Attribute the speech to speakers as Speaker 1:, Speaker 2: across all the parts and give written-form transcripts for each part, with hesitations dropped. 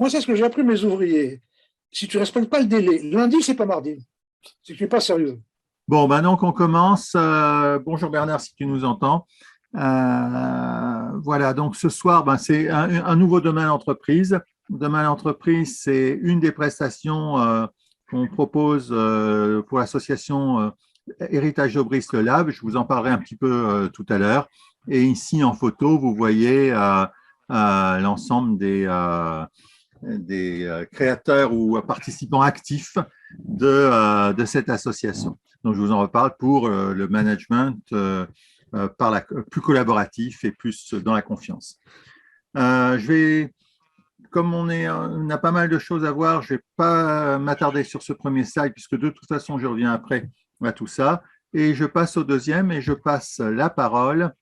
Speaker 1: Moi, c'est ce que j'ai appris mes ouvriers. Si tu ne respectes pas le délai, lundi, c'est pas mardi. C'est que tu n'es pas sérieux.
Speaker 2: Bon, maintenant qu'on commence, bonjour Bernard si tu nous entends. Voilà, donc ce soir, ben, c'est un nouveau domaine entreprise. Domaine entreprise, c'est une des prestations qu'on propose pour l'association Héritage Aubry Le Lab. Je vous en parlerai un petit peu tout à l'heure. Et ici, en photo, vous voyez l'ensemble des créateurs ou participants actifs de cette association. Donc, je vous en reparle pour le management plus collaboratif et plus dans la confiance. Comme on a pas mal de choses à voir, je ne vais pas m'attarder sur ce premier slide puisque de toute façon, je reviens après à tout ça. Et je passe au deuxième et je passe la parole,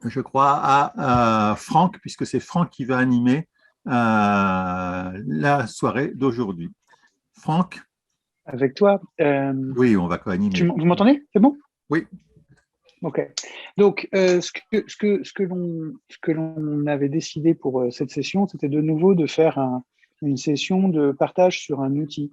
Speaker 2: je crois, à Franck, puisque c'est Franck qui va animer la soirée d'aujourd'hui. Franck?
Speaker 3: Avec toi.
Speaker 2: Oui, on va co-animer.
Speaker 3: Vous m'entendez? C'est bon?
Speaker 2: Oui.
Speaker 3: Ok. Donc, ce que l'on avait décidé pour cette session, c'était de nouveau de faire une session de partage sur un outil.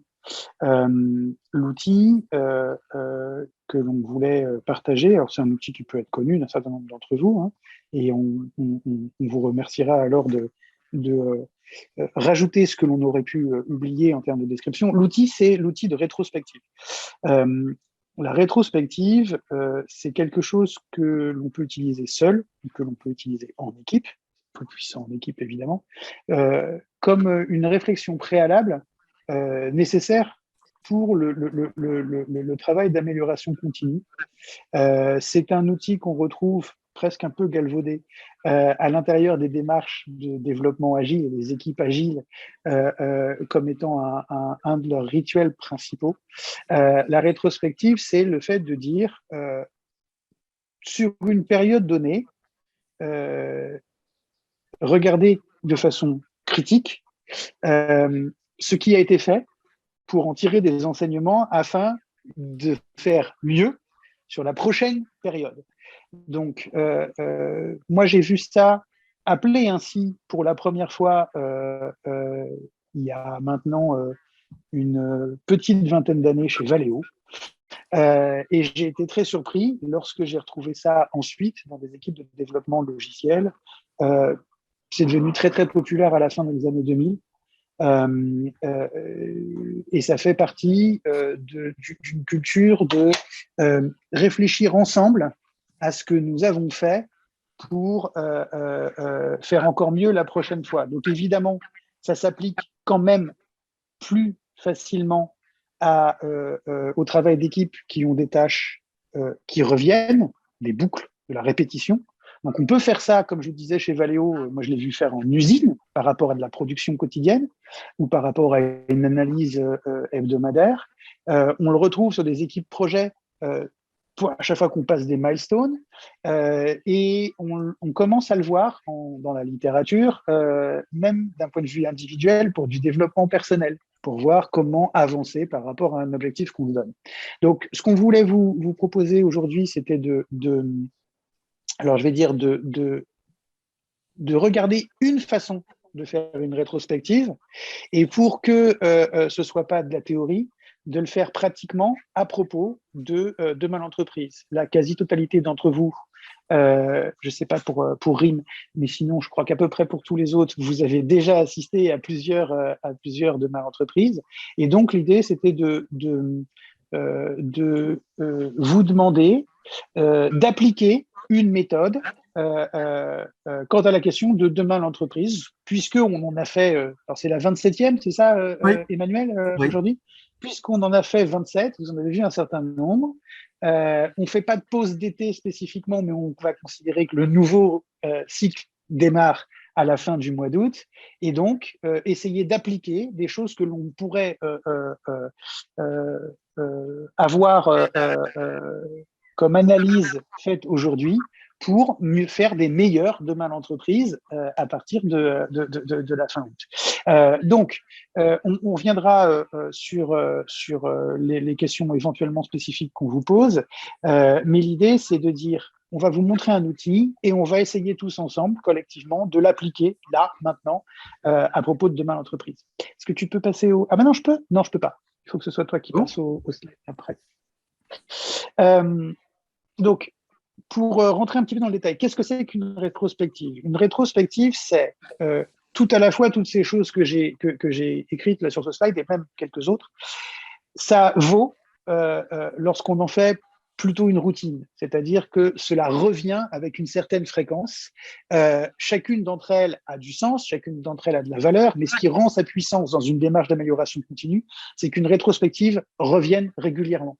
Speaker 3: L'outil que l'on voulait partager, alors c'est un outil qui peut être connu d'un certain nombre d'entre vous, hein, et on vous remerciera alors de rajouter ce que l'on aurait pu oublier en termes de description. L'outil, c'est l'outil de rétrospective. La rétrospective, c'est quelque chose que l'on peut utiliser seul, que l'on peut utiliser en équipe, plus puissant en équipe évidemment, comme une réflexion préalable nécessaire pour le travail d'amélioration continue. C'est un outil qu'on retrouve presque un peu galvaudé à l'intérieur des démarches de développement agile et des équipes agiles comme étant un de leurs rituels principaux. La rétrospective, c'est le fait de dire sur une période donnée, regarder de façon critique ce qui a été fait pour en tirer des enseignements afin de faire mieux sur la prochaine période. Donc, moi, j'ai vu ça appelé ainsi pour la première fois il y a maintenant une petite vingtaine d'années chez Valeo. Et j'ai été très surpris lorsque j'ai retrouvé ça ensuite dans des équipes de développement logiciel. C'est devenu très, très populaire à la fin des années 2000. Et ça fait partie d'une culture de réfléchir ensemble à ce que nous avons fait pour faire encore mieux la prochaine fois. Donc évidemment, ça s'applique quand même plus facilement au travail d'équipe qui ont des tâches qui reviennent, des boucles, de la répétition. Donc, on peut faire ça, comme je vous disais, chez Valeo. Moi, je l'ai vu faire en usine par rapport à de la production quotidienne ou par rapport à une analyse hebdomadaire. On le retrouve sur des équipes projets à chaque fois qu'on passe des milestones. Et on commence à le voir dans la littérature, même d'un point de vue individuel, pour du développement personnel, pour voir comment avancer par rapport à un objectif qu'on se donne. Donc, ce qu'on voulait vous proposer aujourd'hui, c'était alors je vais dire de regarder une façon de faire une rétrospective, et pour que ce soit pas de la théorie, de le faire pratiquement à propos de l'entreprise. La quasi-totalité d'entre vous, je sais pas pour RIM, mais sinon je crois qu'à peu près pour tous les autres, vous avez déjà assisté à plusieurs de l'entreprise. Et donc l'idée c'était de vous demander d'appliquer une méthode quant à la question de demain l'entreprise, puisqu'on en a fait, alors c'est la 27e, c'est ça
Speaker 2: Oui.
Speaker 3: Emmanuel,
Speaker 2: Oui.
Speaker 3: aujourd'hui? Puisqu'on en a fait 27, vous en avez vu un certain nombre, on ne fait pas de pause d'été spécifiquement, mais on va considérer que le nouveau cycle démarre à la fin du mois d'août, et donc essayer d'appliquer des choses que l'on pourrait avoir comme analyse faite aujourd'hui pour mieux faire des meilleurs demain l'entreprise à partir de la fin août. Donc, on reviendra sur les questions éventuellement spécifiques qu'on vous pose, mais l'idée, c'est de dire on va vous montrer un outil et on va essayer tous ensemble, collectivement, de l'appliquer là, maintenant, à propos de demain l'entreprise. Est-ce que tu peux passer au… Ah ben non, je peux? Non, je peux pas. Il faut que ce soit toi qui passe au slide après. Donc, pour rentrer un petit peu dans le détail, qu'est-ce que c'est qu'une rétrospective? Une rétrospective, c'est tout à la fois toutes ces choses que j'ai écrites là sur ce slide et même quelques autres. Ça vaut lorsqu'on en fait plutôt une routine, c'est-à-dire que cela revient avec une certaine fréquence. Chacune d'entre elles a du sens, chacune d'entre elles a de la valeur, mais ce qui rend sa puissance dans une démarche d'amélioration continue, c'est qu'une rétrospective revienne régulièrement.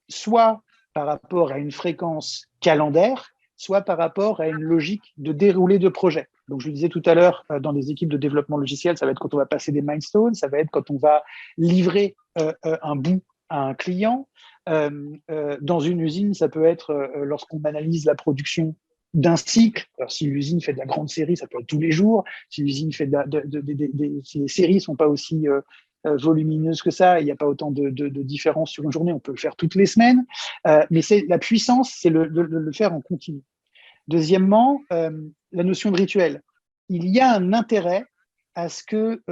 Speaker 3: Soit par rapport à une fréquence calendaire, soit par rapport à une logique de déroulé de projet. Donc, je le disais tout à l'heure, dans les équipes de développement logiciel, ça va être quand on va passer des milestones, ça va être quand on va livrer un bout à un client. Dans une usine, ça peut être lorsqu'on analyse la production d'un cycle. Alors, si l'usine fait de la grande série, ça peut être tous les jours. Si l'usine fait si les séries sont pas aussi volumineuse que ça, il n'y a pas autant de différence sur une journée, on peut le faire toutes les semaines, mais c'est la puissance, c'est le faire en continu. Deuxièmement, la notion de rituel. Il y a un intérêt à ce que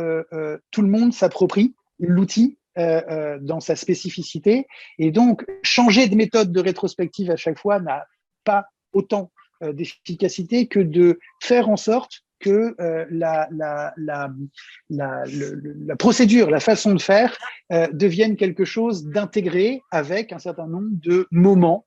Speaker 3: tout le monde s'approprie l'outil dans sa spécificité, et donc changer de méthode de rétrospective à chaque fois n'a pas autant d'efficacité que de faire en sorte que la procédure, la façon de faire devienne quelque chose d'intégré avec un certain nombre de moments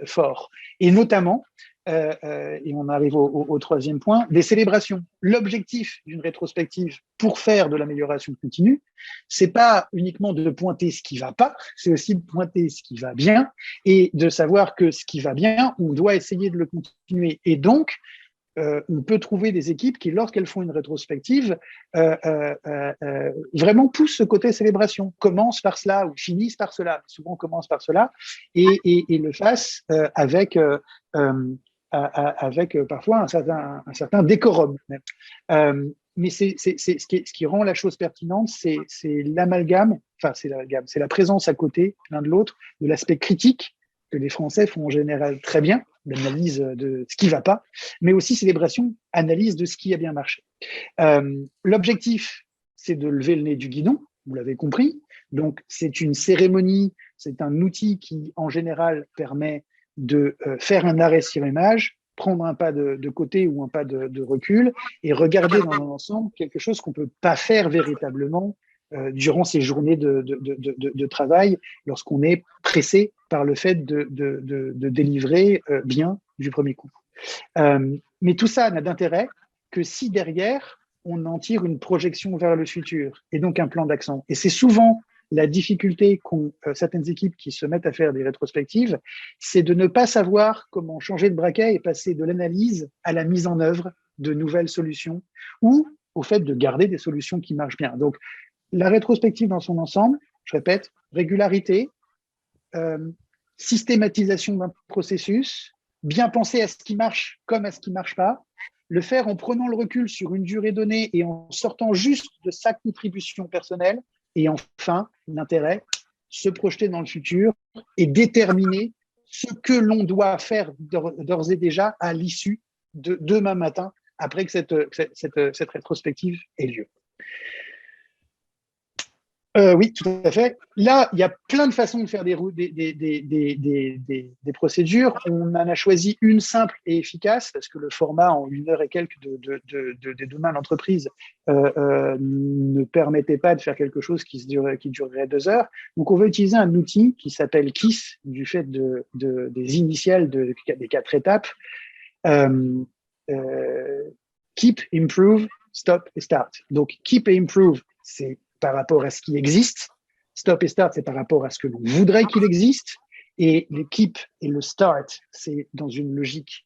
Speaker 3: forts. Et notamment, et on arrive au troisième point, des célébrations. L'objectif d'une rétrospective pour faire de l'amélioration continue, c'est pas uniquement de pointer ce qui va pas, c'est aussi de pointer ce qui va bien et de savoir que ce qui va bien, on doit essayer de le continuer. Et donc, on peut trouver des équipes qui, lorsqu'elles font une rétrospective, vraiment poussent ce côté célébration, commencent par cela ou finissent par cela, souvent commencent par cela, et le fassent avec parfois un certain décorum. Mais ce qui rend la chose pertinente, c'est l'amalgame, enfin c'est la présence à côté l'un de l'autre de l'aspect critique que les Français font en général très bien, l'analyse de ce qui ne va pas, mais aussi célébration, analyse de ce qui a bien marché. L'objectif, c'est de lever le nez du guidon, vous l'avez compris. Donc, c'est une cérémonie, c'est un outil qui, en général, permet de faire un arrêt sur image, prendre un pas de côté ou un pas de recul et regarder dans l'ensemble quelque chose qu'on ne peut pas faire véritablement durant ces journées de travail lorsqu'on est pressé par le fait de délivrer bien du premier coup. Mais tout ça n'a d'intérêt que si derrière, on en tire une projection vers le futur et donc un plan d'action. Et c'est souvent la difficulté qu'ont certaines équipes qui se mettent à faire des rétrospectives, c'est de ne pas savoir comment changer de braquet et passer de l'analyse à la mise en œuvre de nouvelles solutions ou au fait de garder des solutions qui marchent bien. Donc, la rétrospective dans son ensemble, je répète, régularité, systématisation d'un processus, bien penser à ce qui marche comme à ce qui ne marche pas, le faire en prenant le recul sur une durée donnée et en sortant juste de sa contribution personnelle, et enfin, l'intérêt, se projeter dans le futur et déterminer ce que l'on doit faire d'ores et déjà à l'issue de demain matin, après que cette rétrospective ait lieu. Oui, tout à fait. Là, il y a plein de façons de faire des procédures. On en a choisi une simple et efficace parce que le format en 1 heure et quelques des demain l'entreprise ne permettait pas de faire quelque chose qui durerait 2 heures. Donc, on va utiliser un outil qui s'appelle KISS, du fait des initiales des 4 étapes. Keep, Improve, Stop et Start. Donc, Keep et Improve, c'est par rapport à ce qui existe. Stop et Start, c'est par rapport à ce que l'on voudrait qu'il existe. Et le Keep et le Start, c'est dans une logique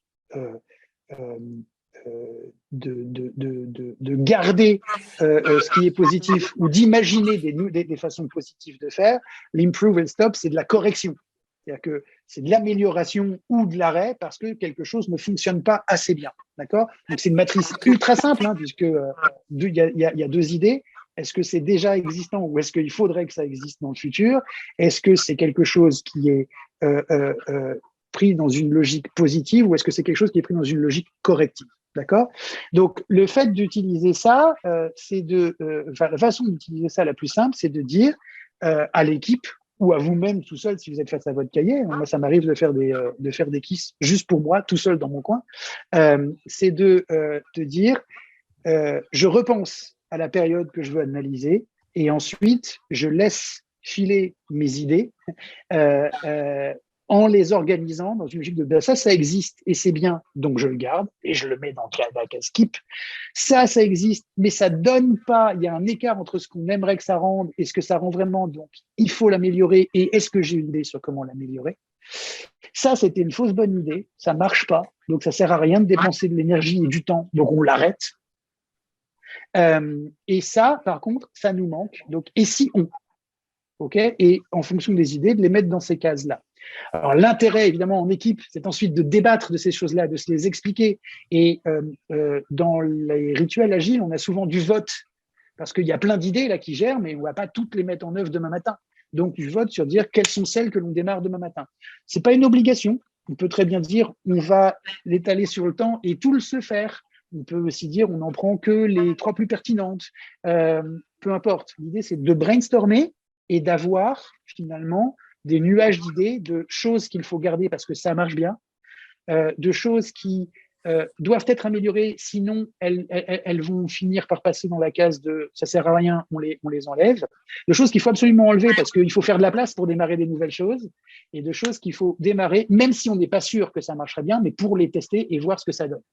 Speaker 3: de garder ce qui est positif ou d'imaginer des façons positives de faire. L'Improve et le Stop, c'est de la correction. C'est-à-dire que c'est de l'amélioration ou de l'arrêt parce que quelque chose ne fonctionne pas assez bien. D'accord ? Donc, c'est une matrice ultra simple, hein, puisque il y a 2 idées. Est-ce que c'est déjà existant ou est-ce qu'il faudrait que ça existe dans le futur? Est-ce que c'est quelque chose qui est pris dans une logique positive ou est-ce que c'est quelque chose qui est pris dans une logique corrective? D'accord? Donc, le fait d'utiliser ça, la façon d'utiliser ça la plus simple, c'est de dire à l'équipe ou à vous-même tout seul, si vous êtes face à votre cahier. Moi, ça m'arrive de faire des KISS juste pour moi, tout seul dans mon coin. C'est de dire, je repense à la période que je veux analyser et ensuite, je laisse filer mes idées en les organisant dans une logique de ben, ça existe et c'est bien, donc je le garde et je le mets dans la case keep. Ça existe, mais ça donne pas, il y a un écart entre ce qu'on aimerait que ça rende et ce que ça rend vraiment, donc il faut l'améliorer et est-ce que j'ai une idée sur comment l'améliorer? Ça, c'était une fausse bonne idée, ça marche pas, donc ça sert à rien de dépenser de l'énergie et du temps, donc on l'arrête. Et ça, par contre, ça nous manque, donc et si on, ok, et en fonction des idées, de les mettre dans ces cases-là. Alors, l'intérêt, évidemment, en équipe, c'est ensuite de débattre de ces choses-là, de se les expliquer. Et dans les rituels agiles, on a souvent du vote, parce qu'il y a plein d'idées là qui gèrent, mais on ne va pas toutes les mettre en œuvre demain matin. Donc, du vote sur dire quelles sont celles que l'on démarre demain matin. Ce n'est pas une obligation. On peut très bien dire on va l'étaler sur le temps et tout le se faire. On peut aussi dire on n'en prend que les 3 plus pertinentes. Peu importe. L'idée, c'est de brainstormer et d'avoir finalement des nuages d'idées, de choses qu'il faut garder parce que ça marche bien, de choses qui doivent être améliorées, sinon elles vont finir par passer dans la case de ça sert à rien, on les enlève, de choses qu'il faut absolument enlever parce qu'il faut faire de la place pour démarrer des nouvelles choses, et de choses qu'il faut démarrer, même si on n'est pas sûr que ça marcherait bien, mais pour les tester et voir ce que ça donne.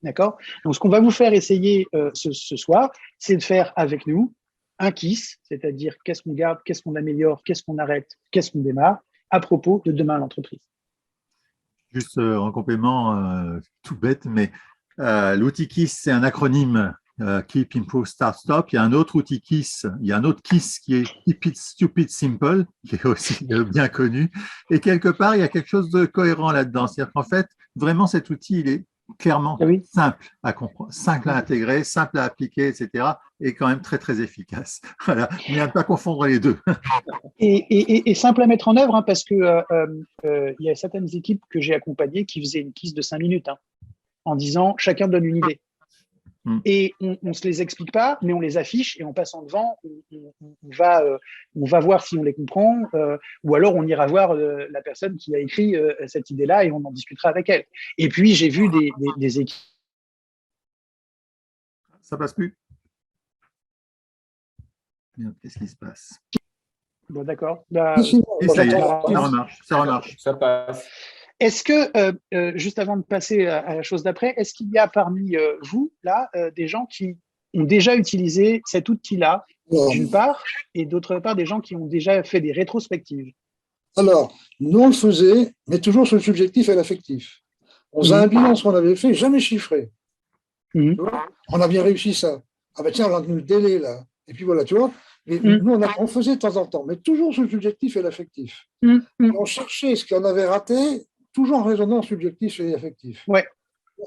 Speaker 3: D'accord? Donc, ce qu'on va vous faire essayer ce soir, c'est de faire avec nous un KISS, c'est-à-dire qu'est-ce qu'on garde, qu'est-ce qu'on améliore, qu'est-ce qu'on arrête, qu'est-ce qu'on démarre, à propos de demain à l'entreprise.
Speaker 2: Juste en complément, tout bête, mais l'outil KISS, c'est un acronyme Keep, Improve, Start, Stop. Il y a un autre outil KISS, il y a un autre KISS qui est Keep It Stupid Simple, qui est aussi bien connu. Et quelque part, il y a quelque chose de cohérent là-dedans. C'est-à-dire qu'en fait, vraiment, cet outil, il est clairement simple à comprendre, simple à intégrer, simple à appliquer, etc. Et quand même très, très efficace. Voilà. Mais à ne pas confondre les deux.
Speaker 3: Et simple à mettre en œuvre, hein, parce que il y a certaines équipes que j'ai accompagnées qui faisaient une KISS de 5 minutes, hein, en disant chacun donne une idée. Et on ne se les explique pas, mais on les affiche et en passant devant, on va voir si on les comprend, ou alors on ira voir la personne qui a écrit cette idée-là et on en discutera avec elle. Et puis, j'ai vu des équipes.
Speaker 2: Ça passe plus. Qu'est-ce qui se passe?
Speaker 3: Bon, d'accord.
Speaker 2: Ça y est, ça remarche.
Speaker 4: Ça passe.
Speaker 3: Est-ce que, juste avant de passer à la chose d'après, est-ce qu'il y a parmi vous, là, des gens qui ont déjà utilisé cet outil-là, d'une part, et d'autre part, des gens qui ont déjà fait des rétrospectives?
Speaker 1: Alors, nous, on le faisait, mais toujours sur le subjectif et l'affectif. On faisait un bilan de ce qu'on avait fait, jamais chiffré. On a bien réussi ça. Ah ben tiens, on a tenu le délai, là. Et puis voilà, tu vois. Mais nous, on faisait de temps en temps, mais toujours sur le subjectif et l'affectif. On cherchait ce qu'on avait raté, toujours en raisonnant subjectif et affectif.
Speaker 3: Ouais.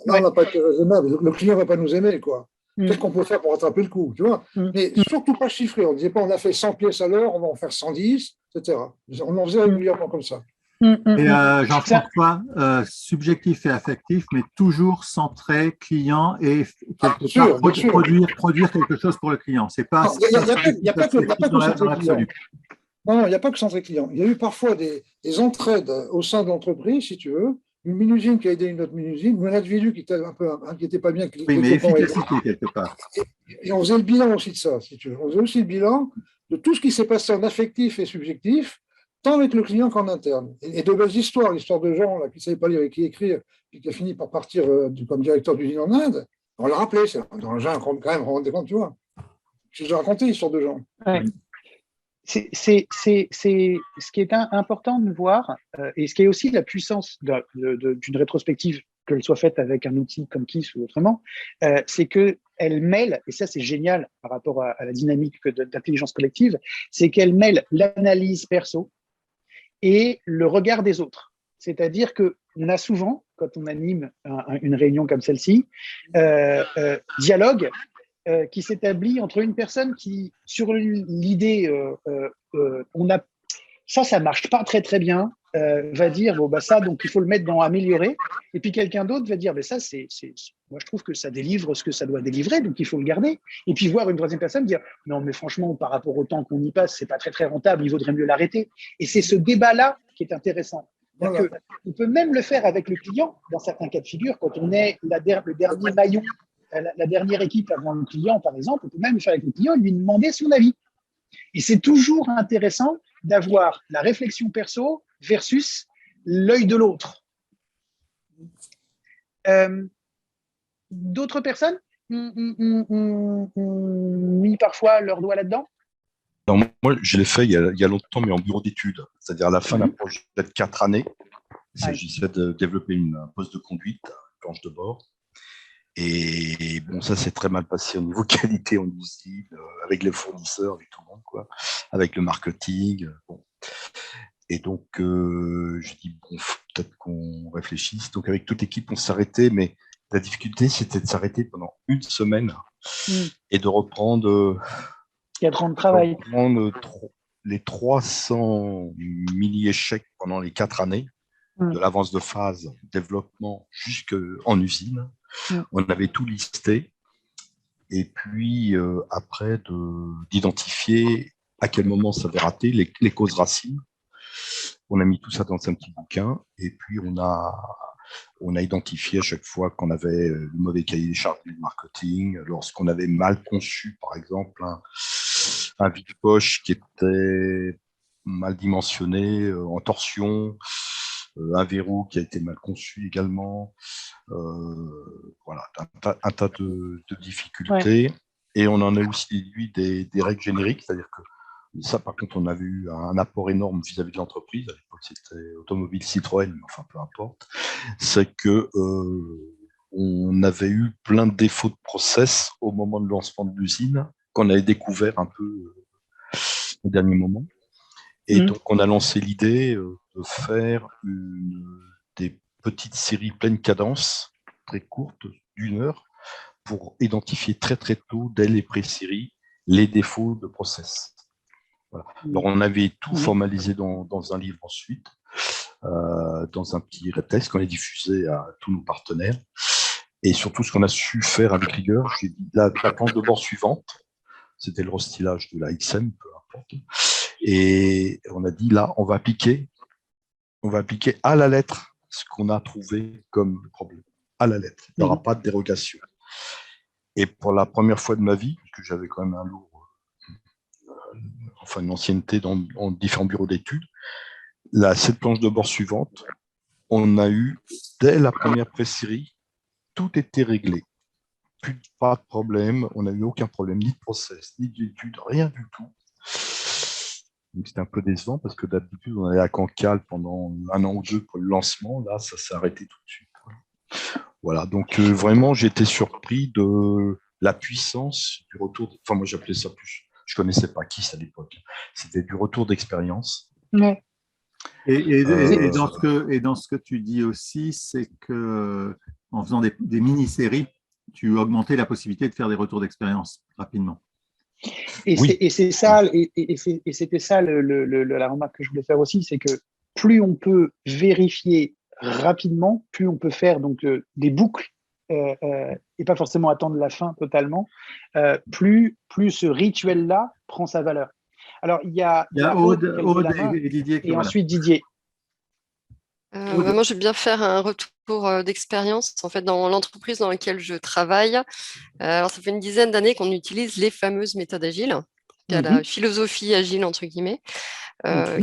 Speaker 1: Là, on n'a pas été raisonnable. Le client ne va pas nous aimer, quoi. Qu'est-ce qu'on peut faire pour rattraper le coup, tu vois? Mais surtout pas chiffré. On ne disait pas on a fait 100 pièces à l'heure, on va en faire 110, etc. On en faisait régulièrement comme ça.
Speaker 2: Et Jean-François, subjectif et affectif, mais toujours centré client et quelque part produire quelque chose pour le client. C'est pas.
Speaker 1: Il n'y a pas que centré client. Non, il n'y a pas que centré client. Il y a eu parfois des entraides au sein de l'entreprise, si tu veux. Une mini-usine qui a aidé une autre mini-usine, ou un individu qui était un peu inquiété pas bien.
Speaker 2: Oui, mais efficacité quelque part.
Speaker 1: Et on faisait le bilan aussi de ça, si tu veux. On faisait aussi le bilan de tout ce qui s'est passé en affectif et subjectif, tant avec le client qu'en interne. Et de belles histoires, l'histoire de gens là, qui ne savaient pas lire et qui écrire, et qui a fini par partir comme directeur d'usine en Inde, on l'a rappelé, c'est dans le genre quand même, on rendait compte, tu vois. J'ai déjà raconté l'histoire de gens.
Speaker 3: Ouais. C'est ce qui est important de voir, et ce qui est aussi la puissance d'une rétrospective, qu'elle soit faite avec un outil comme KISS ou autrement, c'est qu'elle mêle, et ça c'est génial par rapport à la dynamique d'intelligence collective, c'est qu'elle mêle l'analyse perso et le regard des autres. C'est-à-dire qu'on a souvent, quand on anime une réunion comme celle-ci, dialogue qui s'établit entre une personne qui, sur l'idée, ça marche pas très très bien, va dire bon bah ça donc il faut le mettre dans améliorer, et puis quelqu'un d'autre va dire mais ça moi je trouve que ça délivre ce que ça doit délivrer donc il faut le garder, et puis voir une troisième personne dire non mais franchement par rapport au temps qu'on y passe c'est pas très très rentable, il vaudrait mieux l'arrêter. Et c'est ce débat là qui est intéressant. Voilà. On peut même le faire avec le client dans certains cas de figure, quand on est le dernier maillon, la dernière équipe avant le client par exemple, on peut même le faire avec le client et lui demander son avis. Et c'est toujours intéressant d'avoir la réflexion perso versus l'œil de l'autre. D'autres personnes ont mis parfois leur doigt là-dedans?
Speaker 4: Alors, moi, je l'ai fait il y a longtemps, mais en bureau d'études. C'est-à-dire à la fin d'un projet de 4 années, il s'agissait de développer un poste de conduite, une planche de bord. Et bon, ça s'est très mal passé au niveau qualité en usine, avec les fournisseurs, avec tout le monde, quoi, avec le marketing. Bon. Et donc, je dis, bon, faut peut-être qu'on réfléchisse. Donc, avec toute l'équipe, on s'arrêtait, mais la difficulté, c'était de s'arrêter pendant une semaine et de reprendre
Speaker 3: 4 ans de travail.
Speaker 4: Les 300 mini-échecs pendant les 4 années, de l'avance de phase, développement jusqu'en usine. On avait tout listé. Et puis, après, d'identifier à quel moment ça avait raté, les causes racines. On a mis tout ça dans un petit bouquin. Et puis, on a identifié à chaque fois qu'on avait le mauvais cahier des charges du marketing, lorsqu'on avait mal conçu, par exemple, un vide-poche qui était mal dimensionné, en torsion, un verrou qui a été mal conçu également. Voilà, un tas de difficultés. Ouais. Et on en a aussi déduit des règles génériques, c'est-à-dire que ça, par contre, on avait eu un apport énorme vis-à-vis de l'entreprise. À l'époque, c'était Automobile Citroën, mais enfin, peu importe. C'est que on avait eu plein de défauts de process au moment de lancement de l'usine, qu'on avait découvert un peu au dernier moment. Et donc, on a lancé l'idée de faire des petites séries pleine cadence, très courtes, d'1 heure, pour identifier très très tôt, dès les pré-séries, les défauts de process. Voilà. Alors, on avait tout formalisé dans un livre ensuite, dans un petit texte qu'on a diffusé à tous nos partenaires. Et surtout, ce qu'on a su faire avec rigueur, j'ai dit la planche de bord suivante, c'était le restylage de la XM, peu importe. Et on a dit là, on va appliquer à la lettre ce qu'on a trouvé comme problème. À la lettre. Il n'y aura pas de dérogation. Et pour la première fois de ma vie, puisque j'avais quand même une ancienneté dans différents bureaux d'études, cette planche de bord suivante, on a eu, dès la première pré-série, tout était réglé. Pas de problème, on n'a eu aucun problème, ni de process, ni d'études, rien du tout. Donc c'était un peu décevant parce que d'habitude, on allait à Cancale pendant 1 an ou 2 pour le lancement. Là, ça s'est arrêté tout de suite. Voilà, donc vraiment, j'ai été surpris de la puissance du retour. Enfin, moi, j'appelais ça plus. Je connaissais pas KISS à l'époque. C'était du retour d'expérience.
Speaker 3: Ouais.
Speaker 2: Et dans ce que tu dis aussi, c'est que en faisant des mini-séries, tu augmentais la possibilité de faire des retours d'expérience rapidement.
Speaker 3: Et oui. C'est ça, et c'était ça la remarque que je voulais faire aussi, c'est que plus on peut vérifier rapidement, plus on peut faire donc des boucles et pas forcément attendre la fin totalement, plus ce rituel-là prend sa valeur. Alors, il y a
Speaker 2: Aude et Didier.
Speaker 3: Et ensuite Didier.
Speaker 5: Moi, je vais bien faire un retour d'expérience en fait, dans l'entreprise dans laquelle je travaille. Alors, ça fait une dizaine d'années qu'on utilise les fameuses méthodes agiles, la philosophie agile, entre guillemets,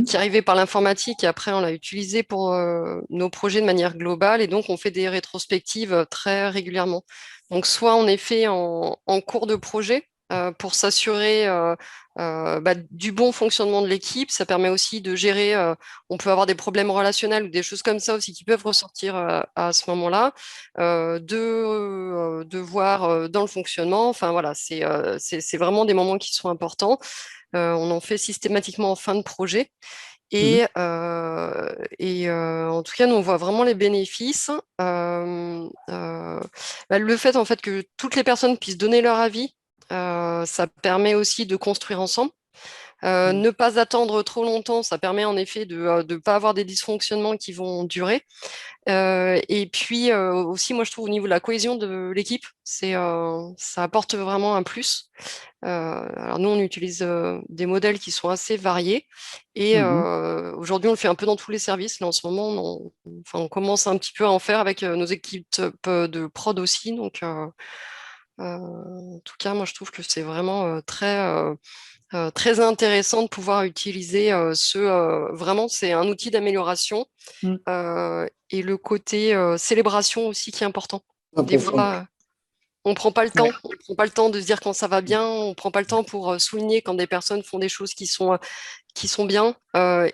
Speaker 5: qui arrivait par l'informatique et après, on l'a utilisée pour nos projets de manière globale et donc, on fait des rétrospectives très régulièrement. Donc, soit on est fait en cours de projet, pour s'assurer du bon fonctionnement de l'équipe. Ça permet aussi de gérer, on peut avoir des problèmes relationnels ou des choses comme ça aussi qui peuvent ressortir à ce moment-là, de voir dans le fonctionnement. Enfin voilà, c'est vraiment des moments qui sont importants. On en fait systématiquement en fin de projet. Et en tout cas, nous, on voit vraiment les bénéfices. Le fait en fait que toutes les personnes puissent donner leur avis, ça permet aussi de construire ensemble. Ne pas attendre trop longtemps, ça permet en effet de ne pas avoir des dysfonctionnements qui vont durer. Et puis aussi, moi je trouve au niveau de la cohésion de l'équipe, ça apporte vraiment un plus. Alors nous, on utilise des modèles qui sont assez variés et aujourd'hui, on le fait un peu dans tous les services. Là, en ce moment, on commence un petit peu à en faire avec nos équipes de prod aussi. Donc, en tout cas, moi, je trouve que c'est vraiment très intéressant de pouvoir utiliser vraiment, c'est un outil d'amélioration et le côté célébration aussi qui est important. Des fois, on prend pas le temps. On prend pas le temps de se dire quand ça va bien. On prend pas le temps pour souligner quand des personnes font des choses qui sont bien.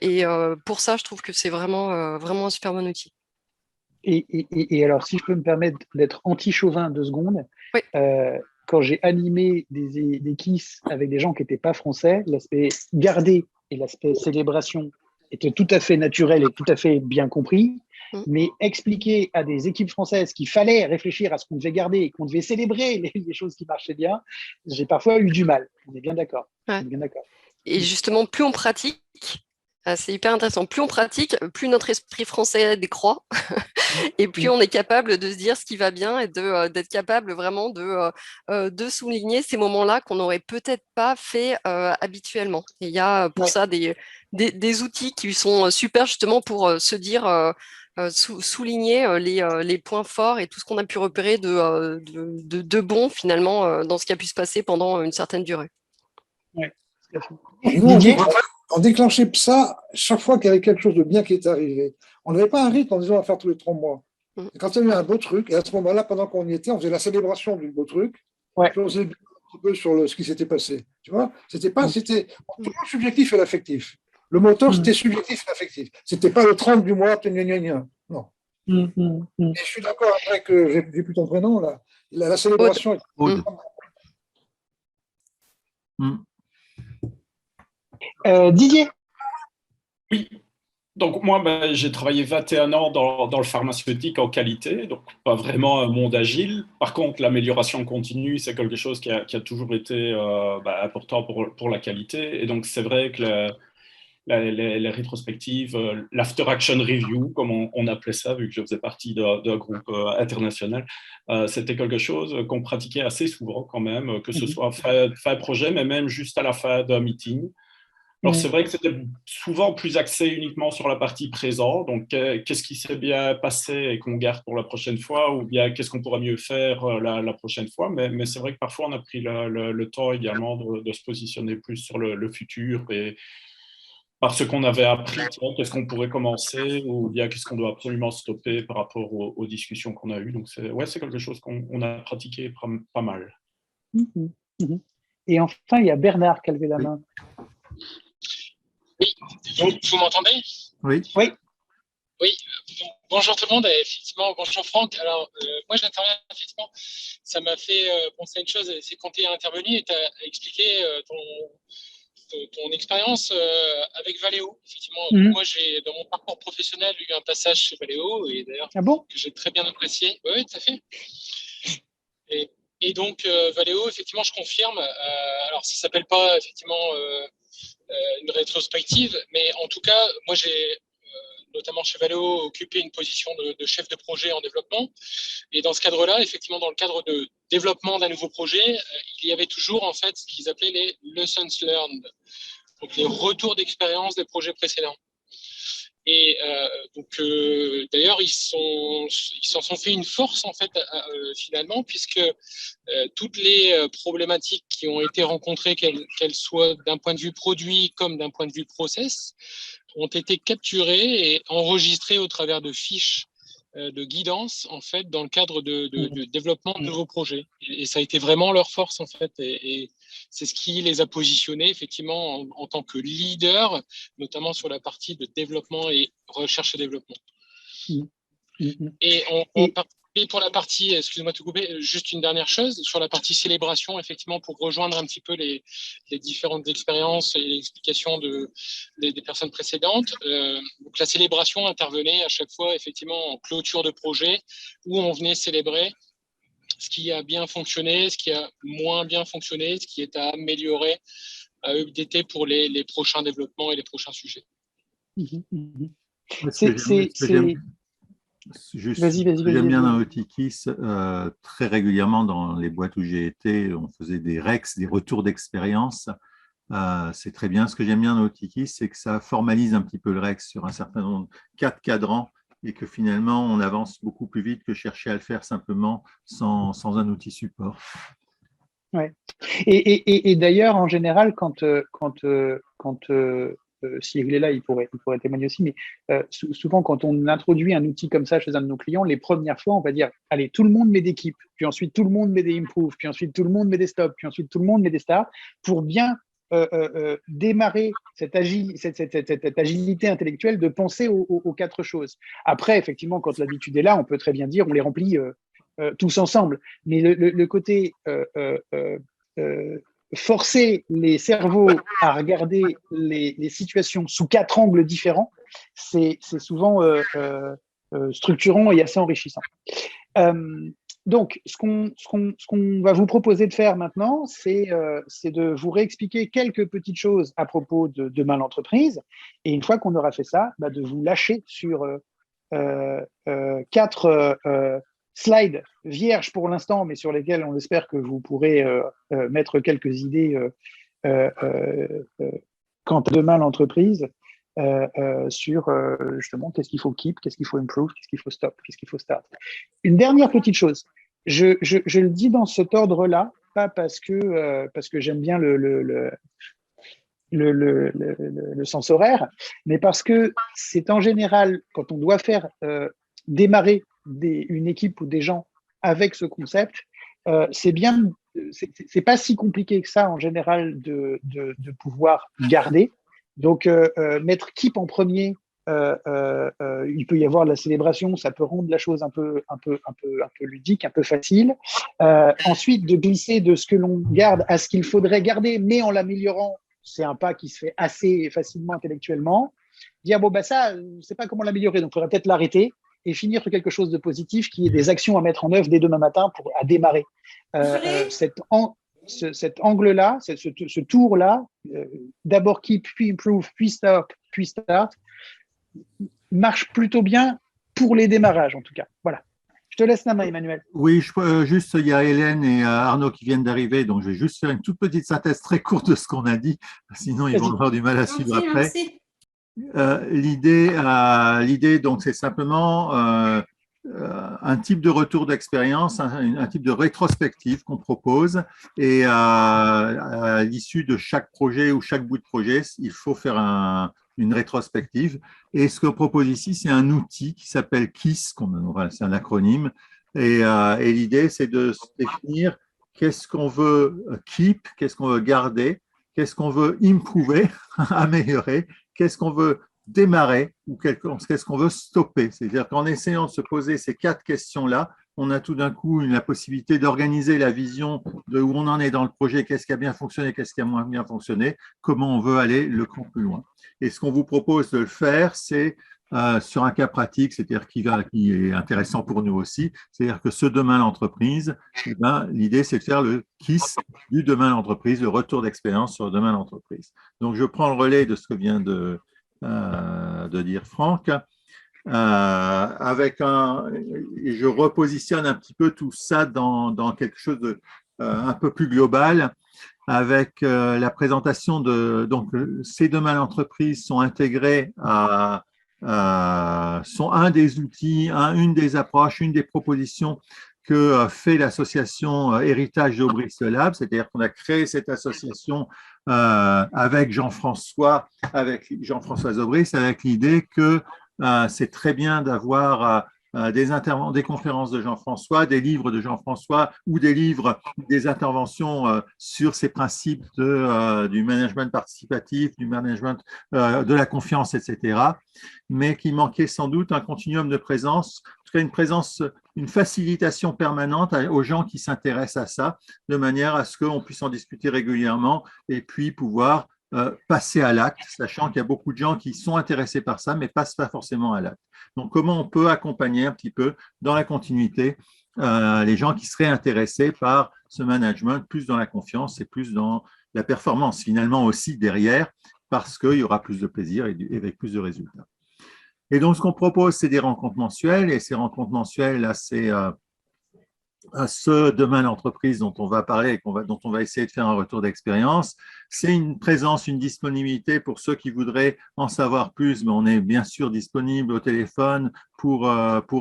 Speaker 5: Et pour ça, je trouve que c'est vraiment un super bon outil.
Speaker 3: Et alors, si je peux me permettre d'être anti-chauvin 2 secondes,
Speaker 5: Oui.
Speaker 3: Quand j'ai animé des KISS avec des gens qui n'étaient pas français, l'aspect garder et l'aspect célébration étaient tout à fait naturel et tout à fait bien compris. Mais expliquer à des équipes françaises qu'il fallait réfléchir à ce qu'on devait garder et qu'on devait célébrer les choses qui marchaient bien, j'ai parfois eu du mal. On est bien d'accord.
Speaker 5: Ouais. Et justement, plus on pratique, c'est hyper intéressant. Plus on pratique, plus notre esprit français décroît et plus on est capable de se dire ce qui va bien et d'être capable vraiment de souligner ces moments-là qu'on n'aurait peut-être pas fait habituellement. Et il y a pour ça des outils qui sont super justement pour se dire, souligner les points forts et tout ce qu'on a pu repérer de bon finalement dans ce qui a pu se passer pendant une certaine durée.
Speaker 3: Ouais.
Speaker 1: Nous, on déclenchait ça chaque fois qu'il y avait quelque chose de bien qui est arrivé. On n'avait pas un rythme en disant on va faire tous les 3 mois. Et quand il y avait un beau truc, et à ce moment-là, pendant qu'on y était, on faisait la célébration du beau truc. On faisait un petit peu sur ce qui s'était passé. Tu vois, c'était toujours subjectif et l'affectif. Le moteur, c'était subjectif et affectif. C'était pas le 30 du mois, non. Et je suis d'accord avec que j'ai plus ton prénom là. La célébration.
Speaker 2: Aude.
Speaker 3: Didier.
Speaker 6: Oui. Donc moi, j'ai travaillé 21 ans dans le pharmaceutique en qualité, donc pas vraiment un monde agile. Par contre, l'amélioration continue, c'est quelque chose qui a toujours été important pour la qualité. Et donc c'est vrai que les rétrospectives, l'after-action review, comme on appelait ça, vu que je faisais partie d'un groupe international, c'était quelque chose qu'on pratiquait assez souvent quand même, que ce soit fin projet, mais même juste à la fin d'un meeting. Alors, c'est vrai que c'était souvent plus axé uniquement sur la partie présent, donc qu'est-ce qui s'est bien passé et qu'on garde pour la prochaine fois, ou bien qu'est-ce qu'on pourra mieux faire la prochaine fois, mais c'est vrai que parfois on a pris le temps également de se positionner plus sur le futur et par ce qu'on avait appris, qu'est-ce qu'on pourrait commencer, ou bien qu'est-ce qu'on doit absolument stopper par rapport aux discussions qu'on a eues. Donc, c'est quelque chose qu'on a pratiqué pas mal.
Speaker 3: Et enfin, il y a Bernard qui a levé la main.
Speaker 7: Oui, vous m'entendez?
Speaker 2: Oui.
Speaker 7: Oui, bonjour tout le monde, et effectivement, bonjour Franck. Alors, moi j'interviens effectivement, ça m'a fait penser à une chose, c'est quand tu es intervenu et tu as expliqué ton expérience avec Valeo. Effectivement, moi j'ai, dans mon parcours professionnel, eu un passage chez Valeo, et d'ailleurs, que j'ai très bien apprécié. Oui, tout à fait. Et donc, Valeo, effectivement, je confirme, alors ça ne s'appelle pas effectivement une rétrospective, mais en tout cas, moi j'ai notamment chez Valeo occupé une position de chef de projet en développement. Et dans ce cadre-là, effectivement, dans le cadre de développement d'un nouveau projet, il y avait toujours en fait ce qu'ils appelaient les lessons learned, donc les retours d'expérience des projets précédents. Et donc, d'ailleurs, ils s'en sont fait une force, en fait, finalement, puisque toutes les problématiques qui ont été rencontrées, qu'elles soient d'un point de vue produit comme d'un point de vue process, ont été capturées et enregistrées au travers de fiches de guidance, en fait, dans le cadre de développement de nouveaux projets. Et ça a été vraiment leur force, en fait. Et c'est ce qui les a positionnés, effectivement, en tant que leader, notamment sur la partie de développement et recherche et développement. Et pour la partie, excuse-moi de te couper, juste une dernière chose, sur la partie célébration, effectivement, pour rejoindre un petit peu les différentes expériences et explications des personnes précédentes. Donc la célébration intervenait à chaque fois, effectivement, en clôture de projet, où on venait célébrer ce qui a bien fonctionné, ce qui a moins bien fonctionné, ce qui est à améliorer updater pour les prochains développements et les prochains sujets.
Speaker 2: J'aime bien dans Otikis, très régulièrement dans les boîtes où j'ai été, on faisait des REX, des retours d'expérience. C'est très bien. Ce que j'aime bien dans Otikis, c'est que ça formalise un petit peu le REX sur un certain nombre, 4 cadrans, et que finalement, on avance beaucoup plus vite que chercher à le faire simplement sans un outil support.
Speaker 3: Ouais. Et d'ailleurs, en général, s'il est là, il pourrait témoigner aussi, mais souvent, quand on introduit un outil comme ça chez un de nos clients, les premières fois, on va dire, allez, tout le monde met des keeps, puis ensuite tout le monde met des improve, puis ensuite tout le monde met des stops, puis ensuite tout le monde met des stars, pour bien démarrer cette agilité intellectuelle de penser aux 4 choses. Après, effectivement, quand l'habitude est là, on peut très bien dire, on les remplit tous ensemble. Mais le côté forcer les cerveaux à regarder les situations sous 4 angles différents, c'est souvent structurant et assez enrichissant. Donc, ce qu'on va vous proposer de faire maintenant, c'est de vous réexpliquer quelques petites choses à propos de demain l'entreprise. Et une fois qu'on aura fait ça, de vous lâcher sur 4 slides vierges pour l'instant, mais sur lesquels on espère que vous pourrez mettre quelques idées quant à demain l'entreprise. Sur justement qu'est-ce qu'il faut keep, qu'est-ce qu'il faut improve, qu'est-ce qu'il faut stop, qu'est-ce qu'il faut start. Une dernière petite chose, je le dis dans cet ordre-là, pas parce que j'aime bien le sens horaire, mais parce que c'est en général, quand on doit faire démarrer une équipe ou des gens avec ce concept, c'est pas si compliqué que ça en général de pouvoir garder. Donc, mettre keep en premier, il peut y avoir de la célébration, ça peut rendre la chose un peu ludique, un peu facile. Ensuite, de glisser de ce que l'on garde à ce qu'il faudrait garder, mais en l'améliorant, c'est un pas qui se fait assez facilement intellectuellement. Dire, ça, je ne sais pas comment l'améliorer, donc il faudrait peut-être l'arrêter et finir sur quelque chose de positif qui est des actions à mettre en œuvre dès demain matin à démarrer. Cet angle-là, ce tour-là, d'abord keep, puis improve, puis stop, marche plutôt bien pour les démarrages en tout cas. Voilà. Je te laisse la main, Emmanuel.
Speaker 2: Oui, juste, il y a Hélène et Arnaud qui viennent d'arriver, donc je vais juste faire une toute petite synthèse très courte de ce qu'on a dit, sinon ils vont avoir du mal à suivre après. L'idée, donc, c'est simplement un type de retour d'expérience, un type de rétrospective qu'on propose, et à l'issue de chaque projet ou chaque bout de projet, il faut faire une rétrospective. Et ce qu'on propose ici, c'est un outil qui s'appelle KISS, c'est un acronyme, et l'idée, c'est de définir qu'est-ce qu'on veut keep, qu'est-ce qu'on veut garder, qu'est-ce qu'on veut improver, améliorer, qu'est-ce qu'on veut démarrer ou qu'est-ce qu'on veut stopper. C'est-à-dire qu'en essayant de se poser ces 4 questions-là, on a tout d'un coup la possibilité d'organiser la vision de où on en est dans le projet, qu'est-ce qui a bien fonctionné, qu'est-ce qui a moins bien fonctionné, comment on veut aller le cran plus loin. Et ce qu'on vous propose de le faire, c'est sur un cas pratique, c'est-à-dire qui est intéressant pour nous aussi, c'est-à-dire que ce demain l'entreprise, l'idée c'est de faire le KISS du demain l'entreprise, le retour d'expérience sur le demain l'entreprise. Donc je prends le relais de ce que vient de dire Franck, et je repositionne un petit peu tout ça dans quelque chose de un peu plus global, avec la présentation donc ces demain l'entreprise sont intégrés sont un des outils, une des approches, une des propositions que fait l'association Héritage d'Aubry Lab, c'est-à-dire qu'on a créé cette association avec Jean-François Aubry, avec l'idée que c'est très bien d'avoir des conférences de Jean-François, des livres de Jean-François ou des interventions sur ces principes du management participatif, du management de la confiance, etc. Mais qui manquait sans doute un continuum de présence, en tout cas une facilitation permanente aux gens qui s'intéressent à ça, de manière à ce qu'on puisse en discuter régulièrement et puis pouvoir passer à l'acte, sachant qu'il y a beaucoup de gens qui sont intéressés par ça, mais ne passent pas forcément à l'acte. Donc, comment on peut accompagner un petit peu dans la continuité les gens qui seraient intéressés par ce management, plus dans la confiance et plus dans la performance finalement aussi derrière, parce qu'il y aura plus de plaisir et avec plus de résultats. Et donc, ce qu'on propose, c'est des rencontres mensuelles, et ces rencontres mensuelles, là, c'est ce domaine d'entreprise dont on va parler et dont on va essayer de faire un retour d'expérience. C'est une présence, une disponibilité pour ceux qui voudraient en savoir plus. Mais on est bien sûr disponible au téléphone pour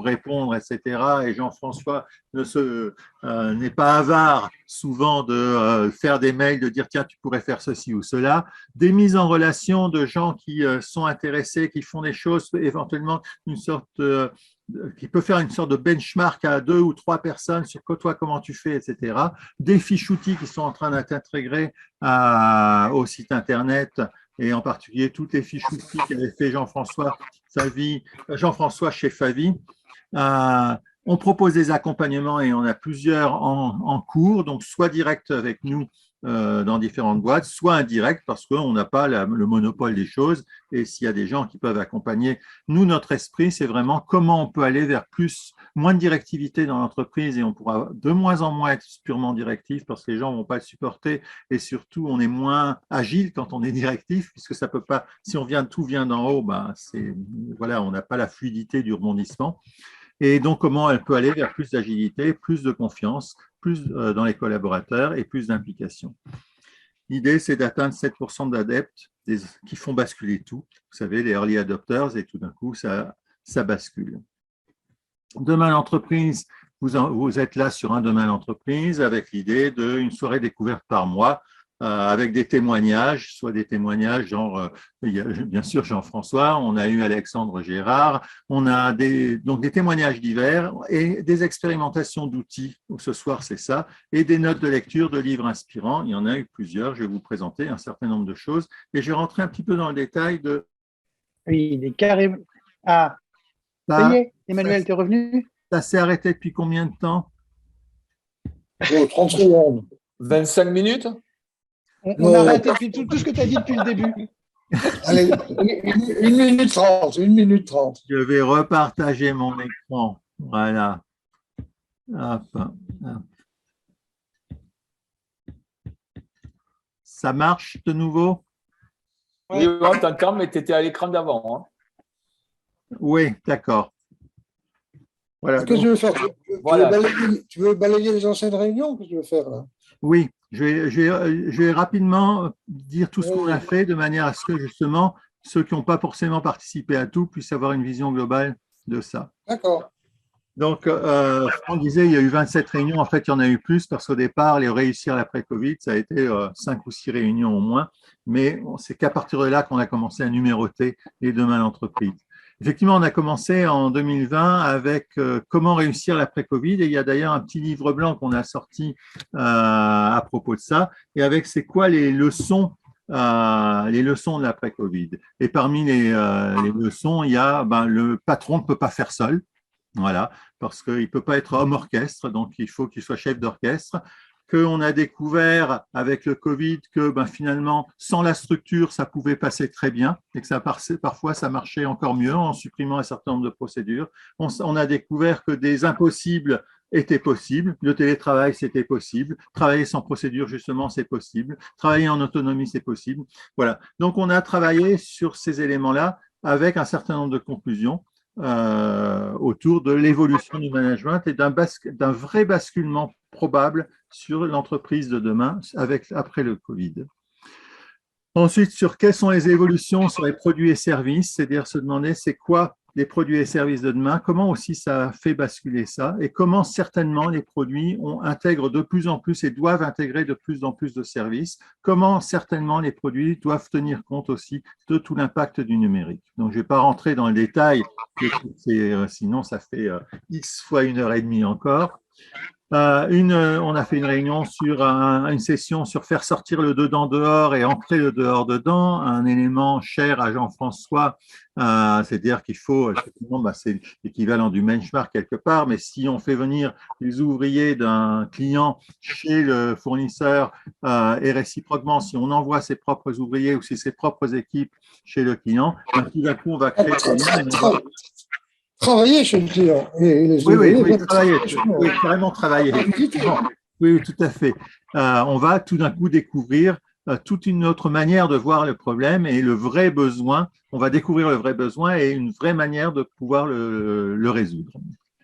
Speaker 2: répondre, etc. Et Jean-François n'est pas avare souvent de faire des mails, de dire tiens, tu pourrais faire ceci ou cela. Des mises en relation de gens qui sont intéressés, qui font des choses, éventuellement une sorte qui peut faire une sorte de benchmark à 2 ou 3 personnes sur toi, comment tu fais, etc. Des fiches outils qui sont en train d'être intégrés au site Internet, et en particulier toutes les fiches outils qu'avait fait Jean-François chez Favi. On propose des accompagnements et on a plusieurs en cours, donc soit direct avec nous dans différentes boîtes, soit indirect parce qu'on n'a pas le monopole des choses, et s'il y a des gens qui peuvent accompagner. Nous, notre esprit, c'est vraiment comment on peut aller vers moins de directivité dans l'entreprise, et on pourra de moins en moins être purement directif parce que les gens ne vont pas le supporter, et surtout on est moins agile quand on est directif, puisque ça peut pas, si tout vient d'en haut, voilà, on n'a pas la fluidité du rebondissement. Et donc, comment elle peut aller vers plus d'agilité, plus de confiance, plus dans les collaborateurs et plus d'implication. L'idée, c'est d'atteindre 7% d'adeptes qui font basculer tout. Vous savez, les early adopters, et tout d'un coup, ça bascule. Demain, l'entreprise, vous êtes là sur un demain l'entreprise avec l'idée d'une soirée découverte par mois, avec des témoignages, soit des témoignages genre, il y a bien sûr Jean-François, on a eu Alexandre Gérard, on a donc des témoignages divers et des expérimentations d'outils. Ce soir, c'est ça, et des notes de lecture de livres inspirants. Il y en a eu plusieurs, je vais vous présenter un certain nombre de choses, et je vais rentrer un petit peu dans le détail de…
Speaker 3: Oui, il est carrément… Ah, ça y est, Emmanuel, tu es revenu?
Speaker 2: Ça s'est arrêté depuis combien de temps?
Speaker 1: 30 secondes.
Speaker 8: 25 minutes?
Speaker 3: On a arrêté tout ce que tu as dit depuis le début.
Speaker 1: Allez, 1 minute 30.
Speaker 2: Je vais repartager mon écran. Voilà. Hop. Ça marche de nouveau?
Speaker 8: Oui, on t'entend, mais tu étais à l'écran d'avant. Hein.
Speaker 2: Oui, d'accord. Voilà.
Speaker 1: Qu'est-ce que tu veux faire? Tu veux balayer les anciennes réunions? Qu'est-ce que tu veux faire là?
Speaker 2: Oui, je vais rapidement dire tout ce qu'on a fait de manière à ce que justement ceux qui n'ont pas forcément participé à tout puissent avoir une vision globale de ça.
Speaker 1: D'accord.
Speaker 2: Donc, Franck disait il y a eu 27 réunions. En fait, il y en a eu plus parce qu'au départ, les réussir l'après-Covid, ça a été 5 ou 6 réunions au moins. Mais c'est qu'à partir de là qu'on a commencé à numéroter les demain d'entreprise. Effectivement, on a commencé en 2020 avec comment réussir l'après-Covid, et il y a d'ailleurs un petit livre blanc qu'on a sorti à propos de ça, et avec c'est quoi les leçons de l'après-Covid. Et parmi les leçons, il y a le patron ne peut pas faire seul, voilà, parce qu'il ne peut pas être homme orchestre, donc il faut qu'il soit chef d'orchestre. Qu'on a découvert avec le Covid que finalement, sans la structure, ça pouvait passer très bien, et que parfois ça marchait encore mieux en supprimant un certain nombre de procédures. On a découvert que des impossibles étaient possibles. Le télétravail, c'était possible. Travailler sans procédure, justement, c'est possible. Travailler en autonomie, c'est possible. Voilà. Donc, on a travaillé sur ces éléments-là avec un certain nombre de conclusions autour de l'évolution du management et d'un vrai basculement probable sur l'entreprise de demain après le Covid. Ensuite, sur quelles sont les évolutions sur les produits et services, c'est-à-dire se demander c'est quoi les produits et services de demain, comment aussi ça fait basculer ça, et comment certainement les produits intègrent de plus en plus et doivent intégrer de plus en plus de services, comment certainement les produits doivent tenir compte aussi de tout l'impact du numérique. Donc, je ne vais pas rentrer dans le détail, sinon ça fait X fois 1h30 encore. On a fait une réunion sur une session sur faire sortir le dedans dehors et ancrer le dehors dedans, un élément cher à Jean-François, c'est-à-dire qu'il faut, c'est l'équivalent du benchmark quelque part, mais si on fait venir les ouvriers d'un client chez le fournisseur et réciproquement, si on envoie ses propres ouvriers ou ses propres équipes chez le client, tout d'un coup on va créer
Speaker 1: travailler chez le client.
Speaker 2: Oui, carrément travailler. Oui, tout à fait. On va tout d'un coup découvrir toute une autre manière de voir le problème et le vrai besoin. On va découvrir le vrai besoin et une vraie manière de pouvoir le résoudre,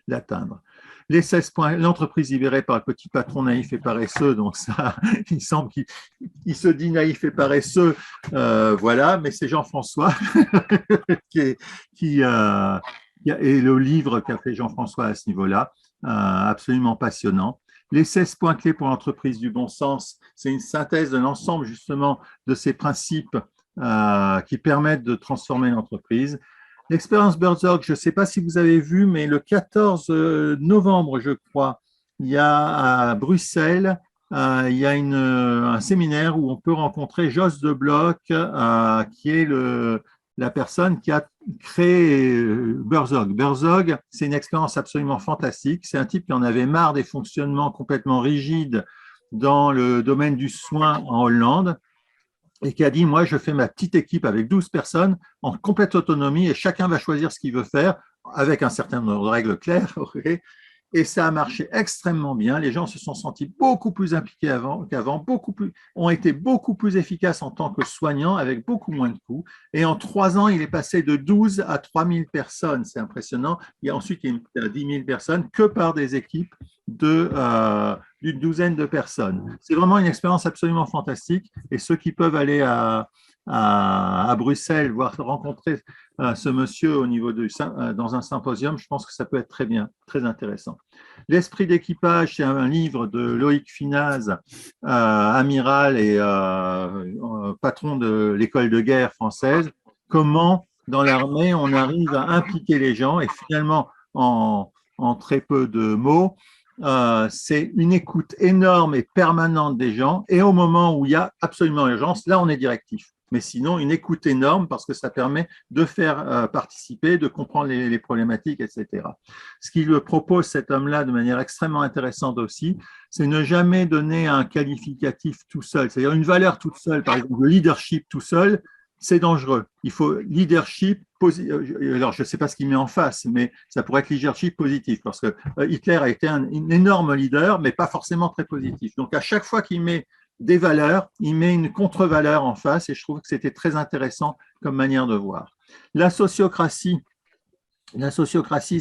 Speaker 2: l'atteindre. Les 16 points, l'entreprise libérée par le petit patron naïf et paresseux, donc ça, il semble qu'il se dit naïf et paresseux, voilà, mais c'est Jean-François et le livre qu'a fait Jean-François à ce niveau-là, absolument passionnant. Les 16 points clés pour l'entreprise du bon sens, c'est une synthèse de l'ensemble justement de ces principes qui permettent de transformer l'entreprise. L'expérience Burzog, je ne sais pas si vous avez vu, mais le 14 novembre, je crois, il y a à Bruxelles, il y a un séminaire où on peut rencontrer Jos de Bloch, qui est la personne qui a créé Burzog. Burzog, c'est une expérience absolument fantastique. C'est un type qui en avait marre des fonctionnements complètement rigides dans le domaine du soin en Hollande et qui a dit, moi, je fais ma petite équipe avec 12 personnes en complète autonomie et chacun va choisir ce qu'il veut faire avec un certain nombre de règles claires. Et ça a marché extrêmement bien. Les gens se sont sentis beaucoup plus impliqués qu'avant, ont été beaucoup plus efficaces en tant que soignants avec beaucoup moins de coûts. Et en 3 ans, il est passé de 12 à 3000 personnes. C'est impressionnant. Et ensuite, il est à 10 000 personnes que par des équipes d'une douzaine de personnes. C'est vraiment une expérience absolument fantastique. Et ceux qui peuvent aller à Bruxelles, rencontrer ce monsieur au niveau dans un symposium, je pense que ça peut être très bien, très intéressant. L'esprit d'équipage, c'est un livre de Loïc Finaz, amiral et patron de l'école de guerre française. Comment, dans l'armée, on arrive à impliquer les gens et finalement, en très peu de mots, c'est une écoute énorme et permanente des gens et au moment où il y a absolument urgence, là on est directif. Mais sinon, une écoute énorme parce que ça permet de faire participer, de comprendre les problématiques, etc. Ce qu'il propose, cet homme-là, de manière extrêmement intéressante aussi, c'est ne jamais donner un qualificatif tout seul, c'est-à-dire une valeur toute seule, par exemple le leadership tout seul, c'est dangereux. Il faut leadership alors je ne sais pas ce qu'il met en face, mais ça pourrait être leadership positif, parce que Hitler a été un énorme leader, mais pas forcément très positif. Donc à chaque fois qu'il met des valeurs, il met une contre-valeur en face, et je trouve que c'était très intéressant comme manière de voir. La sociocratie,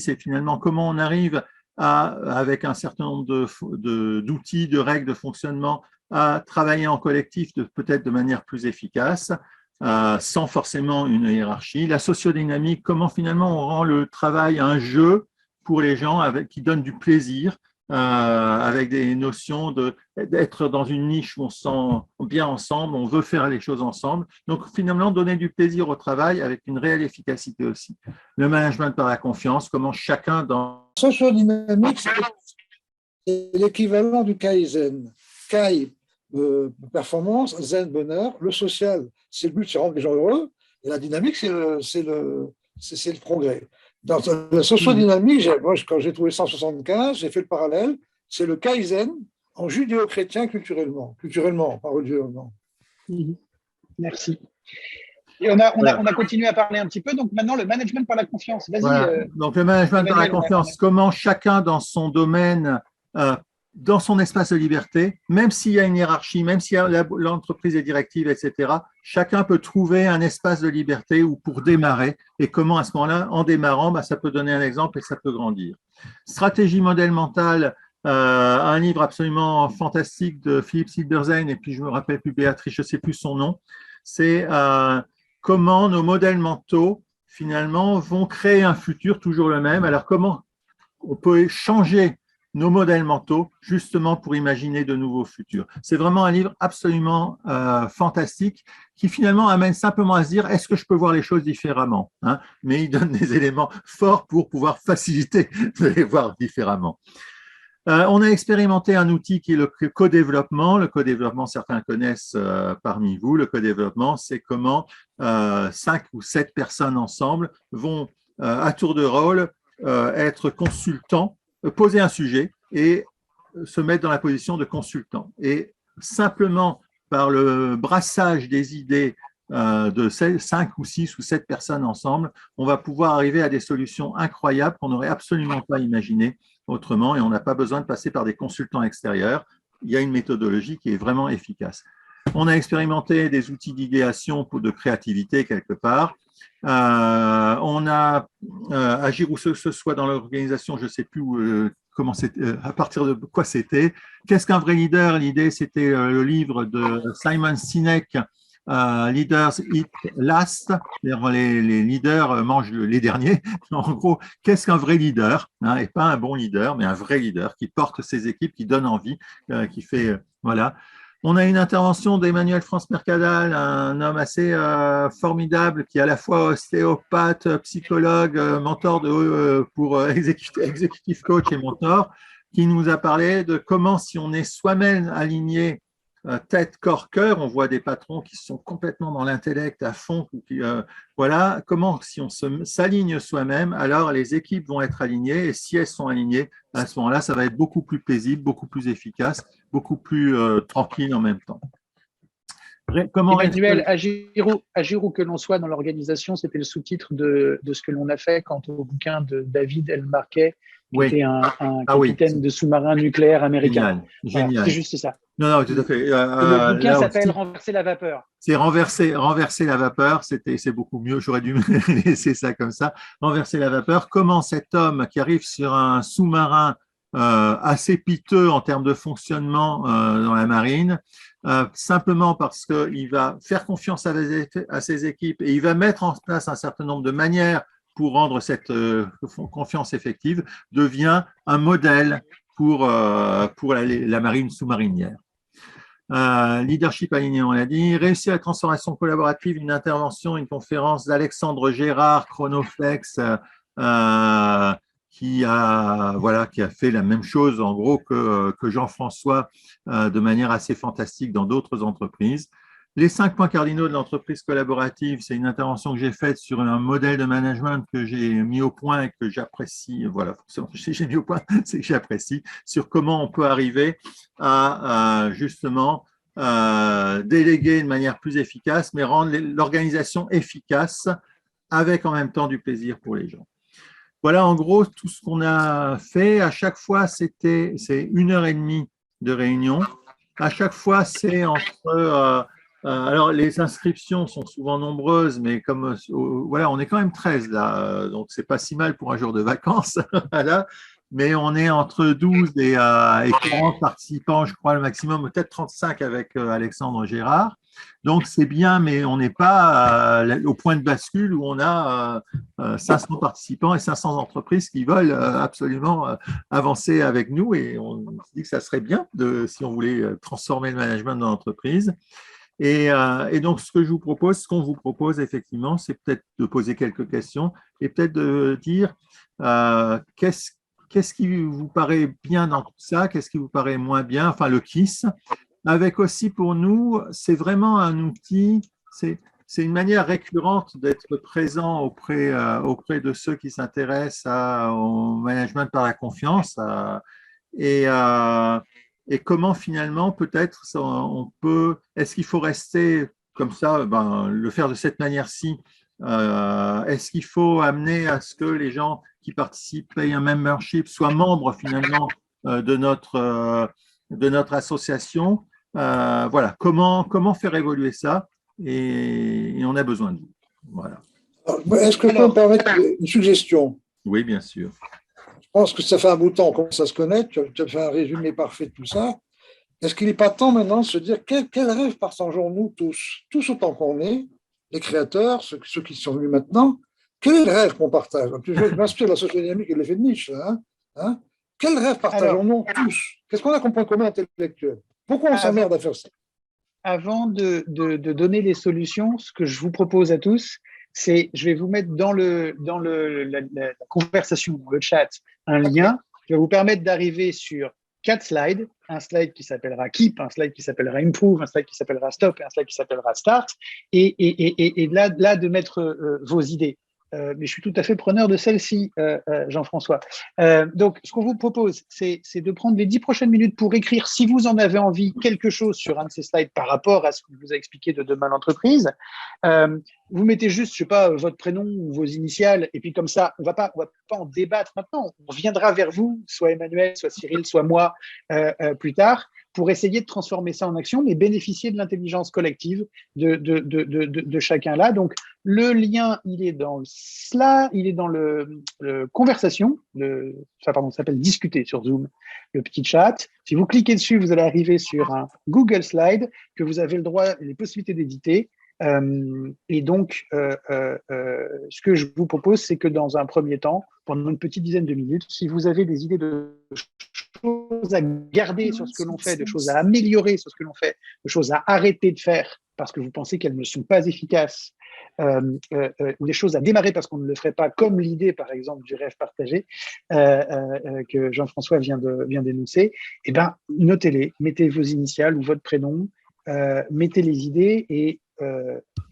Speaker 2: c'est finalement comment on arrive avec un certain nombre d'outils, de règles de fonctionnement, à travailler en collectif peut-être de manière plus efficace, sans forcément une hiérarchie. La sociodynamique, comment finalement on rend le travail un jeu pour les gens qui donne du plaisir, avec des notions d'être dans une niche où on se sent bien ensemble, on veut faire les choses ensemble. Donc finalement, donner du plaisir au travail avec une réelle efficacité aussi. Le management par la confiance, comment chacun dans…
Speaker 1: Sociodynamique, c'est l'équivalent du Kaizen. Kai, performance, Zen, bonheur. Le social, c'est le but, c'est rendre les gens heureux. Et la dynamique, c'est le progrès. Dans la sociodynamique, moi, quand j'ai trouvé 175, j'ai fait le parallèle, c'est le Kaizen en judéo-chrétien culturellement, pas religieusement.
Speaker 3: Merci. Et on a continué à parler un petit peu, donc maintenant le management par la confiance. Vas-y.
Speaker 2: Voilà. Donc le management par la confiance, comment chacun dans son domaine, dans son espace de liberté, même s'il y a une hiérarchie, même si l'entreprise est directive, etc., chacun peut trouver un espace de liberté pour démarrer. Et comment, à ce moment-là, en démarrant, ça peut donner un exemple et ça peut grandir. Stratégie modèle mentale, un livre absolument fantastique de Philippe Silberzheim, et puis je me rappelle plus Béatrice, je ne sais plus son nom, c'est comment nos modèles mentaux, finalement, vont créer un futur toujours le même. Alors, comment on peut changer nos modèles mentaux, justement pour imaginer de nouveaux futurs. C'est vraiment un livre absolument fantastique qui finalement amène simplement à se dire est-ce que je peux voir les choses différemment, hein? Mais il donne des éléments forts pour pouvoir faciliter de les voir différemment. On a expérimenté un outil qui est le co-développement. Le co-développement, certains connaissent parmi vous. Le co-développement, c'est comment 5 ou 7 personnes ensemble vont à tour de rôle être consultants, poser un sujet et se mettre dans la position de consultant. Et simplement par le brassage des idées de 5 ou 6 ou 7 personnes ensemble, on va pouvoir arriver à des solutions incroyables qu'on n'aurait absolument pas imaginées autrement et on n'a pas besoin de passer par des consultants extérieurs. Il y a une méthodologie qui est vraiment efficace. On a expérimenté des outils d'idéation de créativité quelque part. On a agir où ce soit dans l'organisation, je ne sais plus comment à partir de quoi c'était. Qu'est-ce qu'un vrai leader? L'idée, c'était le livre de Simon Sinek, Leaders Eat Last, c'est-à-dire les leaders mangent les derniers. En gros, qu'est-ce qu'un vrai leader, hein, et pas un bon leader, mais un vrai leader qui porte ses équipes, qui donne envie, qui fait voilà. On a une intervention d'Emmanuel France Mercadal, un homme assez formidable qui est à la fois ostéopathe, psychologue, mentor pour executive coach et mentor, qui nous a parlé de comment, si on est soi-même aligné tête, corps, cœur, on voit des patrons qui sont complètement dans l'intellect à fond. Voilà, comment, si on s'aligne soi-même, alors les équipes vont être alignées, et si elles sont alignées, à ce moment-là, ça va être beaucoup plus paisible, beaucoup plus efficace, beaucoup plus tranquille en même temps.
Speaker 3: Comment Emmanuel, agir où que l'on soit dans l'organisation, c'était le sous-titre de ce que l'on a fait quant au bouquin de David L. Marquet, qui était un capitaine de sous-marin nucléaire américain.
Speaker 2: Génial.
Speaker 3: Voilà, c'est juste ça.
Speaker 2: Non, tout à fait.
Speaker 3: Le bouquin s'appelle Renverser la vapeur.
Speaker 2: C'est renverser la vapeur, c'est beaucoup mieux, j'aurais dû laisser ça comme ça. Renverser la vapeur, comment cet homme qui arrive sur un sous-marin assez piteux en termes de fonctionnement dans la marine, simplement parce qu'il va faire confiance à ses équipes et il va mettre en place un certain nombre de manières pour rendre cette confiance effective, devient un modèle pour la marine sous-marinière. Leadership aligné, on l'a dit. Réussir la transformation collaborative, une intervention, une conférence d'Alexandre Gérard, Chronoflex, qui a fait la même chose en gros que Jean-François de manière assez fantastique dans d'autres entreprises. Les 5 points cardinaux de l'entreprise collaborative, c'est une intervention que j'ai faite sur un modèle de management que j'ai mis au point et que j'apprécie. Voilà, j'ai mis au point, c'est que j'apprécie, sur comment on peut arriver à justement déléguer de manière plus efficace, mais rendre l'organisation efficace avec en même temps du plaisir pour les gens. Voilà en gros tout ce qu'on a fait. À chaque fois, c'est 1h30 de réunion. À chaque fois, c'est entre… alors, les inscriptions sont souvent nombreuses, mais comme voilà, on est quand même 13 là, donc c'est pas si mal pour un jour de vacances. Voilà. Mais on est entre 12 et 40 participants, je crois, le maximum, peut-être 35 avec Alexandre Gérard. Donc, c'est bien, mais on n'est pas au point de bascule où on a 500 participants et 500 entreprises qui veulent absolument avancer avec nous. Et on se dit que ça serait bien si on voulait transformer le management dans l'entreprise. Et donc, ce qu'on vous propose effectivement, c'est peut-être de poser quelques questions et peut-être de dire qu'est-ce qui vous paraît bien dans tout ça, qu'est-ce qui vous paraît moins bien, enfin le KISS, avec aussi pour nous, c'est vraiment un outil, c'est une manière récurrente d'être présent auprès de ceux qui s'intéressent au management par la confiance et comment finalement peut-être est-ce qu'il faut rester comme ça, le faire de cette manière-ci, est-ce qu'il faut amener à ce que les gens qui participent à un membership soient membres finalement de notre association, voilà, comment faire évoluer ça et on a besoin de vous. Voilà.
Speaker 1: Est-ce que je peux me permettre une suggestion?
Speaker 2: Oui, bien sûr.
Speaker 1: Je pense que ça fait un bout de temps qu'on commence à se connaître, tu as fait un résumé parfait de tout ça. Est-ce qu'il n'est pas temps maintenant de se dire quel rêve partageons nous tous autant qu'on est, les créateurs, ceux qui sont venus maintenant, quel est le rêve qu'on partage? Je m'inspire de la sociodynamique et de l'effet de Nietzsche. Quel rêve partageons-nous tous? Qu'est-ce qu'on a comme point commun intellectuel? Pourquoi on s'emmerde à faire ça?
Speaker 3: Avant de donner les solutions, ce que je vous propose à tous, c'est, je vais vous mettre dans la conversation, dans le chat, un lien qui va vous permettre d'arriver sur 4 slides, un slide qui s'appellera Keep, un slide qui s'appellera Improve, un slide qui s'appellera Stop et un slide qui s'appellera Start, et là de mettre vos idées. Mais je suis tout à fait preneur de celle-ci, Jean-François. Donc, ce qu'on vous propose, c'est de prendre les 10 prochaines minutes pour écrire, si vous en avez envie, quelque chose sur un de ces slides par rapport à ce que vous a expliqué de demain l'entreprise. Vous mettez juste, je sais pas, votre prénom ou vos initiales, et puis comme ça, on va pas en débattre maintenant. On reviendra vers vous, soit Emmanuel, soit Cyril, soit moi, plus tard, pour essayer de transformer ça en action, mais bénéficier de l'intelligence collective de chacun là. Donc, le lien, il est dans il est dans le conversation, ça s'appelle discuter sur Zoom, le petit chat. Si vous cliquez dessus, vous allez arriver sur un Google Slide que vous avez le droit et les possibilités d'éditer. Et donc, ce que je vous propose, c'est que dans un premier temps, pendant une petite dizaine de minutes, si vous avez des idées de choses à garder sur ce que l'on fait, de choses à améliorer sur ce que l'on fait, de choses à arrêter de faire parce que vous pensez qu'elles ne sont pas efficaces, ou des choses à démarrer parce qu'on ne le ferait pas, comme l'idée, par exemple, du rêve partagé que Jean-François vient d'énoncer, eh ben, notez-les, mettez vos initiales ou votre prénom, mettez les idées et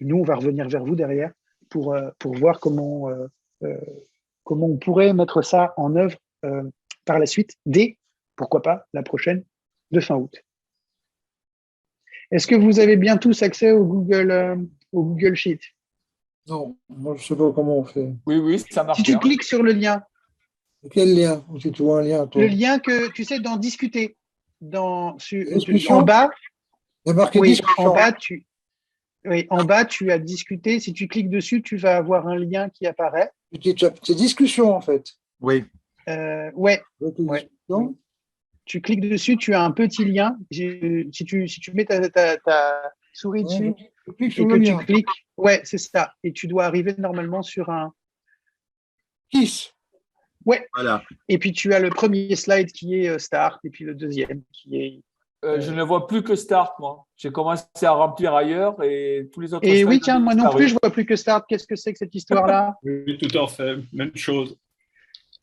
Speaker 3: nous, on va revenir vers vous derrière pour voir comment on pourrait mettre ça en œuvre par la suite, dès, pourquoi pas, la prochaine de fin août. Est-ce que vous avez bien tous accès au Google Sheet?
Speaker 1: Non, moi je ne sais pas comment on fait.
Speaker 8: Oui, ça marche
Speaker 3: Si tu
Speaker 8: bien.
Speaker 3: cliques sur le lien.
Speaker 1: Quel lien? Si tu vois un lien, toi.
Speaker 3: Le lien que tu sais dans discuter.
Speaker 1: Discussion.
Speaker 3: En bas.
Speaker 1: Il y a marqué
Speaker 3: Oui,
Speaker 1: discussion.
Speaker 3: en bas, tu as discuté. Si tu cliques dessus, tu vas avoir un lien qui apparaît.
Speaker 1: C'est discussion, en fait.
Speaker 2: Oui.
Speaker 3: Ouais.
Speaker 1: Discussion.
Speaker 3: Tu cliques dessus, tu as un petit lien. Si tu mets ta souris dessus
Speaker 1: Tu cliques
Speaker 3: et
Speaker 1: sur
Speaker 3: que
Speaker 1: le
Speaker 3: tu
Speaker 1: lien.
Speaker 3: cliques, ouais, c'est ça. Et tu dois arriver normalement sur un.
Speaker 1: Kiss.
Speaker 3: Ouais.
Speaker 2: Voilà.
Speaker 3: Et puis tu as le premier slide qui est Start et puis le deuxième qui est.
Speaker 8: Je ne vois plus que Start, moi. J'ai commencé à remplir ailleurs et tous les autres.
Speaker 3: Et
Speaker 8: slides
Speaker 3: oui, tiens,
Speaker 8: ont
Speaker 3: moi non
Speaker 8: disparu.
Speaker 3: plus, je vois plus que Start. Qu'est-ce que c'est que cette histoire-là?
Speaker 6: Oui, tout à fait, même chose.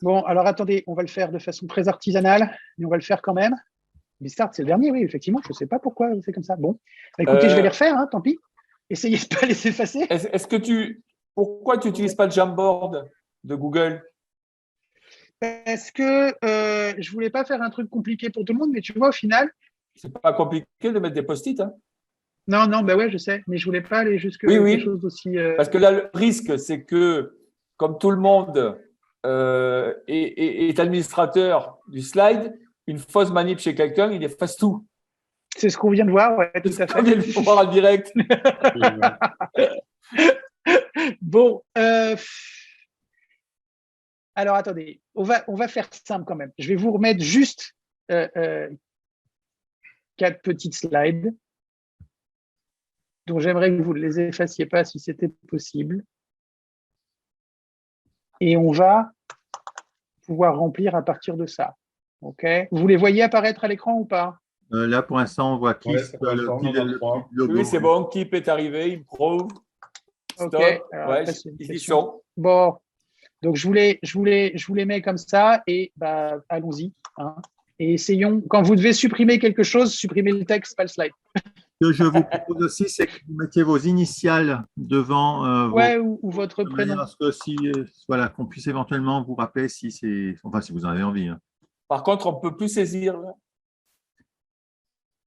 Speaker 3: Bon, alors attendez, on va le faire de façon très artisanale, mais on va le faire quand même. Mais Start, c'est le dernier, oui, effectivement. Je ne sais pas pourquoi c'est comme ça. Bon, bah, écoutez, je vais les refaire, hein, tant pis. Essayez de ne pas les effacer.
Speaker 8: Pourquoi tu n'utilises pas le Jamboard de Google?
Speaker 3: Parce que je ne voulais pas faire un truc compliqué pour tout le monde, mais tu vois, au final.
Speaker 8: C'est pas compliqué de mettre des post-it. Hein.
Speaker 3: Non, bah ouais, je sais, mais je ne voulais pas aller jusque
Speaker 8: quelque
Speaker 3: chose d'aussi.
Speaker 8: Parce que là, le risque, c'est que, comme tout le monde est administrateur du slide, une fausse manip chez quelqu'un, il efface tout.
Speaker 3: C'est ce qu'on vient de voir, ouais, tout à fait.
Speaker 8: On vient de voir en direct.
Speaker 3: Bon, alors attendez, on va faire simple quand même. Je vais vous remettre juste 4 petites slides dont j'aimerais que vous ne les effaciez pas si c'était possible. Et on va pouvoir remplir à partir de ça. Ok. Vous les voyez apparaître à l'écran ou pas?
Speaker 2: Là, pour l'instant, on voit qui
Speaker 4: Ouais,
Speaker 2: le logo.
Speaker 8: Oui, c'est bon. Keep est arrivé. Improve. Stop.
Speaker 3: Ok. Alors,
Speaker 8: ouais,
Speaker 3: après,
Speaker 8: ils y sont.
Speaker 3: Bon. Donc, je vous les mets comme ça et bah, allons-y. Hein. Et essayons. Quand vous devez supprimer quelque chose, supprimez le texte, pas le slide.
Speaker 2: Ce que je vous propose aussi, c'est que vous mettiez vos initiales devant
Speaker 3: ou votre prénom.
Speaker 2: Parce que voilà, qu'on puisse éventuellement vous rappeler si si vous en avez envie. Hein.
Speaker 8: Par contre, on ne peut plus saisir. Là.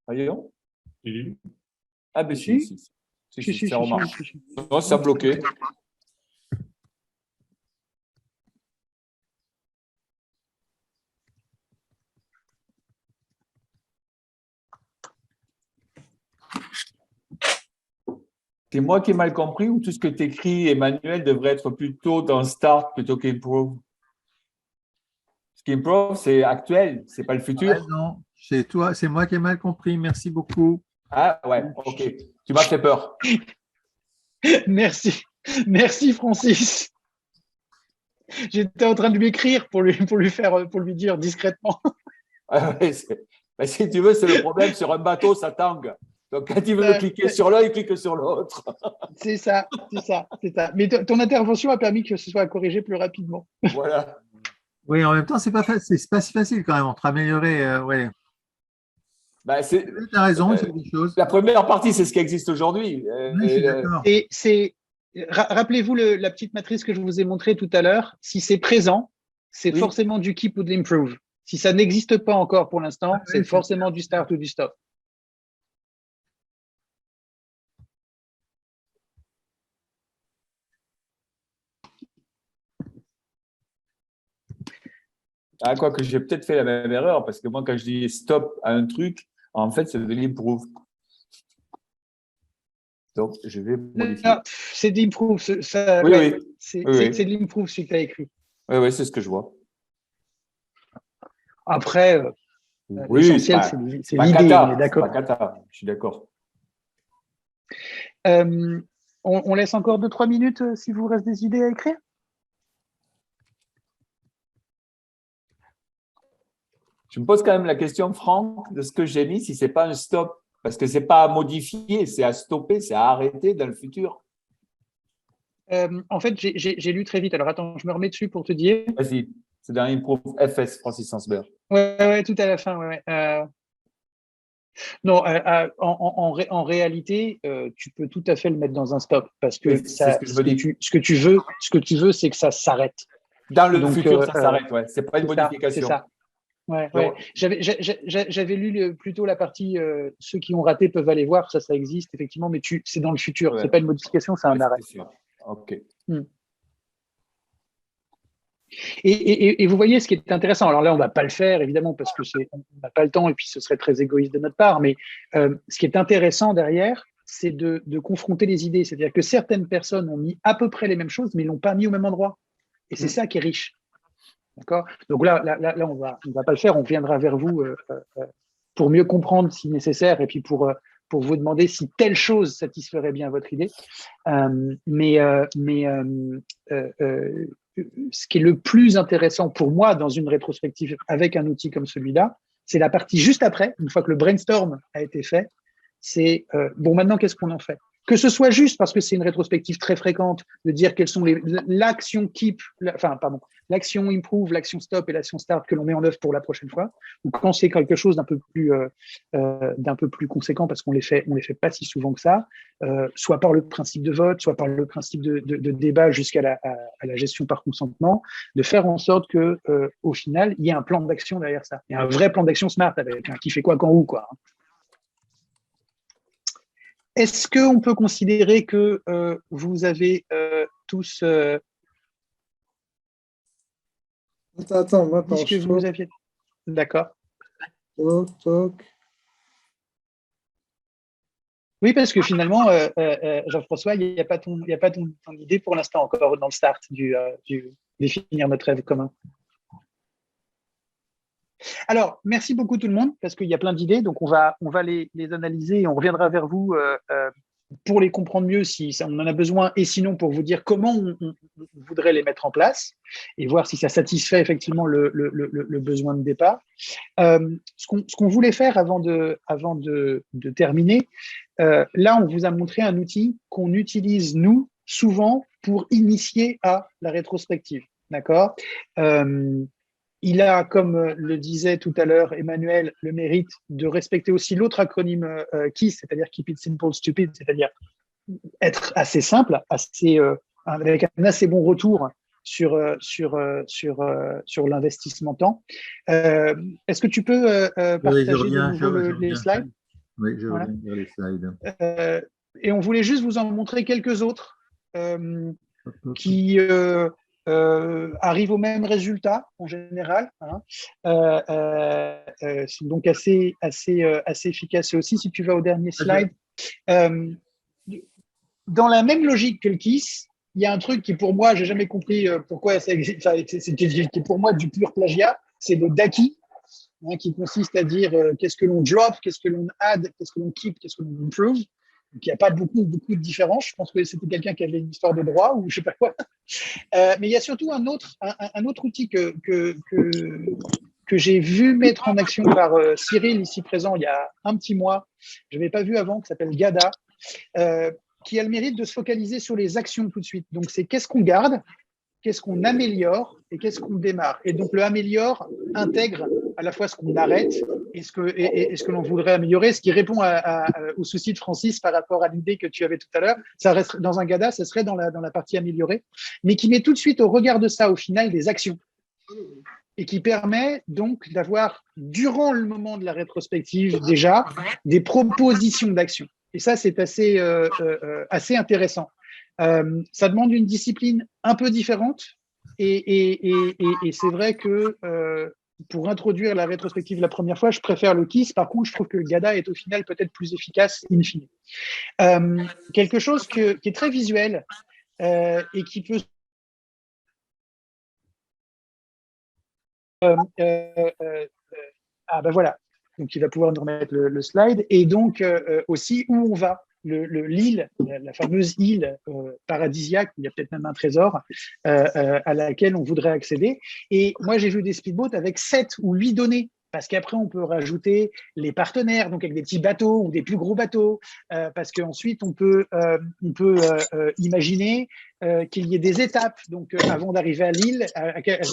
Speaker 8: Voyons. Ah, ben si, ça remarche. Non, ça a bloqué. C'est moi qui ai mal compris ou tout ce que tu écris, Emmanuel, devrait être plutôt dans Start plutôt qu'Improve? Parce qu'Improve, c'est actuel, c'est pas le futur.
Speaker 2: Ah non, c'est moi qui ai mal compris. Merci beaucoup.
Speaker 8: Ah ouais, ok. Tu m'as fait peur.
Speaker 3: Merci Francis. J'étais en train de lui écrire pour lui dire discrètement.
Speaker 8: Ah ouais, si tu veux, c'est le problème sur un bateau, ça tangue. Donc, quand il veut cliquer sur l'un, il clique sur l'autre.
Speaker 3: C'est ça. Mais ton intervention a permis que ce soit corrigé plus rapidement.
Speaker 8: Voilà.
Speaker 2: Oui, en même temps, c'est pas si facile quand même entre améliorer. Ouais.
Speaker 8: Bah,
Speaker 2: tu as raison, c'est des choses.
Speaker 8: La première partie, c'est ce qui existe aujourd'hui.
Speaker 2: Oui, je suis d'accord.
Speaker 3: Rappelez-vous la petite matrice que je vous ai montrée tout à l'heure. Si c'est présent, c'est forcément du keep ou de l'improve. Si ça n'existe pas encore pour l'instant, c'est forcément du start ou du stop.
Speaker 8: Ah, quoi que j'ai peut-être fait la même erreur, parce que moi, quand je dis stop à un truc, En fait, c'est de l'improve. Donc, je vais modifier.
Speaker 3: Non, c'est de l'improve.
Speaker 8: Oui,
Speaker 3: Ouais,
Speaker 8: oui.
Speaker 3: c'est
Speaker 8: Oui.
Speaker 3: de l'improve, ce que tu as écrit.
Speaker 8: Oui, oui, c'est ce que je vois.
Speaker 3: Après,
Speaker 8: Oui,
Speaker 3: l'essentiel, c'est l'idée, on est
Speaker 8: C'est
Speaker 3: d'accord.
Speaker 8: pas cata, je suis d'accord.
Speaker 3: On laisse encore 2-3 minutes si vous reste des idées à écrire.
Speaker 8: Je me pose quand même la question, Franck, de ce que j'ai mis, si ce n'est pas un stop. Parce que ce n'est pas à modifier, c'est à stopper, c'est à arrêter dans le futur.
Speaker 3: En fait, j'ai lu très vite. Alors, attends, je me remets dessus pour te dire.
Speaker 8: Vas-y, c'est dans Improve FS, Francis Sansberg.
Speaker 3: Ouais, tout à la fin. Ouais. Non, en réalité, tu peux tout à fait le mettre dans un stop parce que
Speaker 8: C'est ce que je veux dire.
Speaker 3: ce que tu veux, c'est que ça s'arrête.
Speaker 8: Dans le futur, ça s'arrête, ouais. C'est pas une
Speaker 3: C'est
Speaker 8: modification.
Speaker 3: ça. Ouais. J'avais lu plutôt la partie ceux qui ont raté peuvent aller voir, ça existe effectivement, mais c'est dans le futur, c'est pas une modification, c'est un arrêt.
Speaker 8: Sûr. Ok.
Speaker 3: Et vous voyez ce qui est intéressant. Alors là, on ne va pas le faire évidemment parce que on n'a pas le temps et puis ce serait très égoïste de notre part. Mais ce qui est intéressant derrière, c'est de confronter les idées. C'est-à-dire que certaines personnes ont mis à peu près les mêmes choses, mais ils l'ont pas mis au même endroit. Et c'est ça qui est riche. D'accord. Donc là, on va pas le faire. On viendra vers vous pour mieux comprendre si nécessaire et puis pour vous demander si telle chose satisferait bien votre idée. Ce qui est le plus intéressant pour moi dans une rétrospective avec un outil comme celui-là, c'est la partie juste après, une fois que le brainstorm a été fait, c'est bon, maintenant, qu'est-ce qu'on en fait? Que ce soit juste parce que c'est une rétrospective très fréquente de dire quelles sont l'action l'action improve, l'action stop et l'action start que l'on met en œuvre pour la prochaine fois, ou quand c'est quelque chose d'un peu plus conséquent parce qu'on les fait pas si souvent que ça, soit par le principe de vote, soit par le principe de débat jusqu'à la gestion par consentement, de faire en sorte que au final il y ait un plan d'action derrière ça, il y a un vrai plan d'action smart avec qui fait quoi, quand, où, quoi. Est-ce qu'on peut considérer que vous avez tous…
Speaker 1: Attends,
Speaker 3: dit ce que vous aviez… D'accord.
Speaker 1: Toc.
Speaker 3: Oui, parce que finalement, Jean-François, il n'y a pas ton idée pour l'instant encore dans le start du définir notre rêve commun. Alors, merci beaucoup tout le monde, parce qu'il y a plein d'idées, donc on va les analyser et on reviendra vers vous pour les comprendre mieux si on en a besoin, et sinon pour vous dire comment on voudrait les mettre en place et voir si ça satisfait effectivement le besoin de départ. Ce qu'on voulait faire avant de terminer, là on vous a montré un outil qu'on utilise nous souvent pour initier à la rétrospective, d'accord? Il a, comme le disait tout à l'heure Emmanuel, le mérite de respecter aussi l'autre acronyme KISS, c'est-à-dire Keep It Simple, Stupid, c'est-à-dire être assez simple, avec un assez bon retour sur l'investissement temps. Est-ce que tu peux partager de nouveau les slides?
Speaker 2: Oui, je reviens vers les slides.
Speaker 3: Et on voulait juste vous en montrer quelques autres qui… arrivent au même résultat en général, sont donc assez efficaces aussi. Si tu vas au dernier slide, dans la même logique que le KISS, il y a un truc qui pour moi, j'ai jamais compris pourquoi ça existe, c'est pour moi du pur plagiat, c'est le DAKI, qui consiste à dire qu'est-ce que l'on drop, qu'est-ce que l'on add, qu'est-ce que l'on keep, qu'est-ce que l'on improve. Donc, il n'y a pas beaucoup de différence. Je pense que c'était quelqu'un qui avait une histoire de droit ou je sais pas quoi. Mais il y a surtout un autre outil que j'ai vu mettre en action par Cyril ici présent il y a un petit mois. Je n'avais pas vu avant, qui s'appelle GADA, qui a le mérite de se focaliser sur les actions tout de suite. Donc, c'est qu'est-ce qu'on garde, qu'est-ce qu'on améliore et qu'est-ce qu'on démarre. Et donc, le améliore intègre à la fois ce qu'on arrête et ce que l'on voudrait améliorer, ce qui répond au souci de Francis par rapport à l'idée que tu avais tout à l'heure. Ça reste dans un GADA, ça serait dans la partie améliorée, mais qui met tout de suite au regard de ça, au final, des actions. Et qui permet donc d'avoir, durant le moment de la rétrospective déjà, des propositions d'action. Et ça, c'est assez intéressant. Ça demande une discipline un peu différente et c'est vrai que pour introduire la rétrospective la première fois, je préfère le KISS. Par contre, je trouve que le GADA est au final peut-être plus efficace in fine. Quelque chose qui est très visuel et qui peut ah ben voilà, donc il va pouvoir nous remettre le slide, et donc aussi où on va, l'île, la fameuse île paradisiaque, il y a peut-être même un trésor à laquelle on voudrait accéder. Et moi j'ai vu des speedboats avec 7 ou 8 données, parce qu'après on peut rajouter les partenaires, donc avec des petits bateaux ou des plus gros bateaux, parce qu'ensuite on peut imaginer qu'il y ait des étapes, donc avant d'arriver à l'île,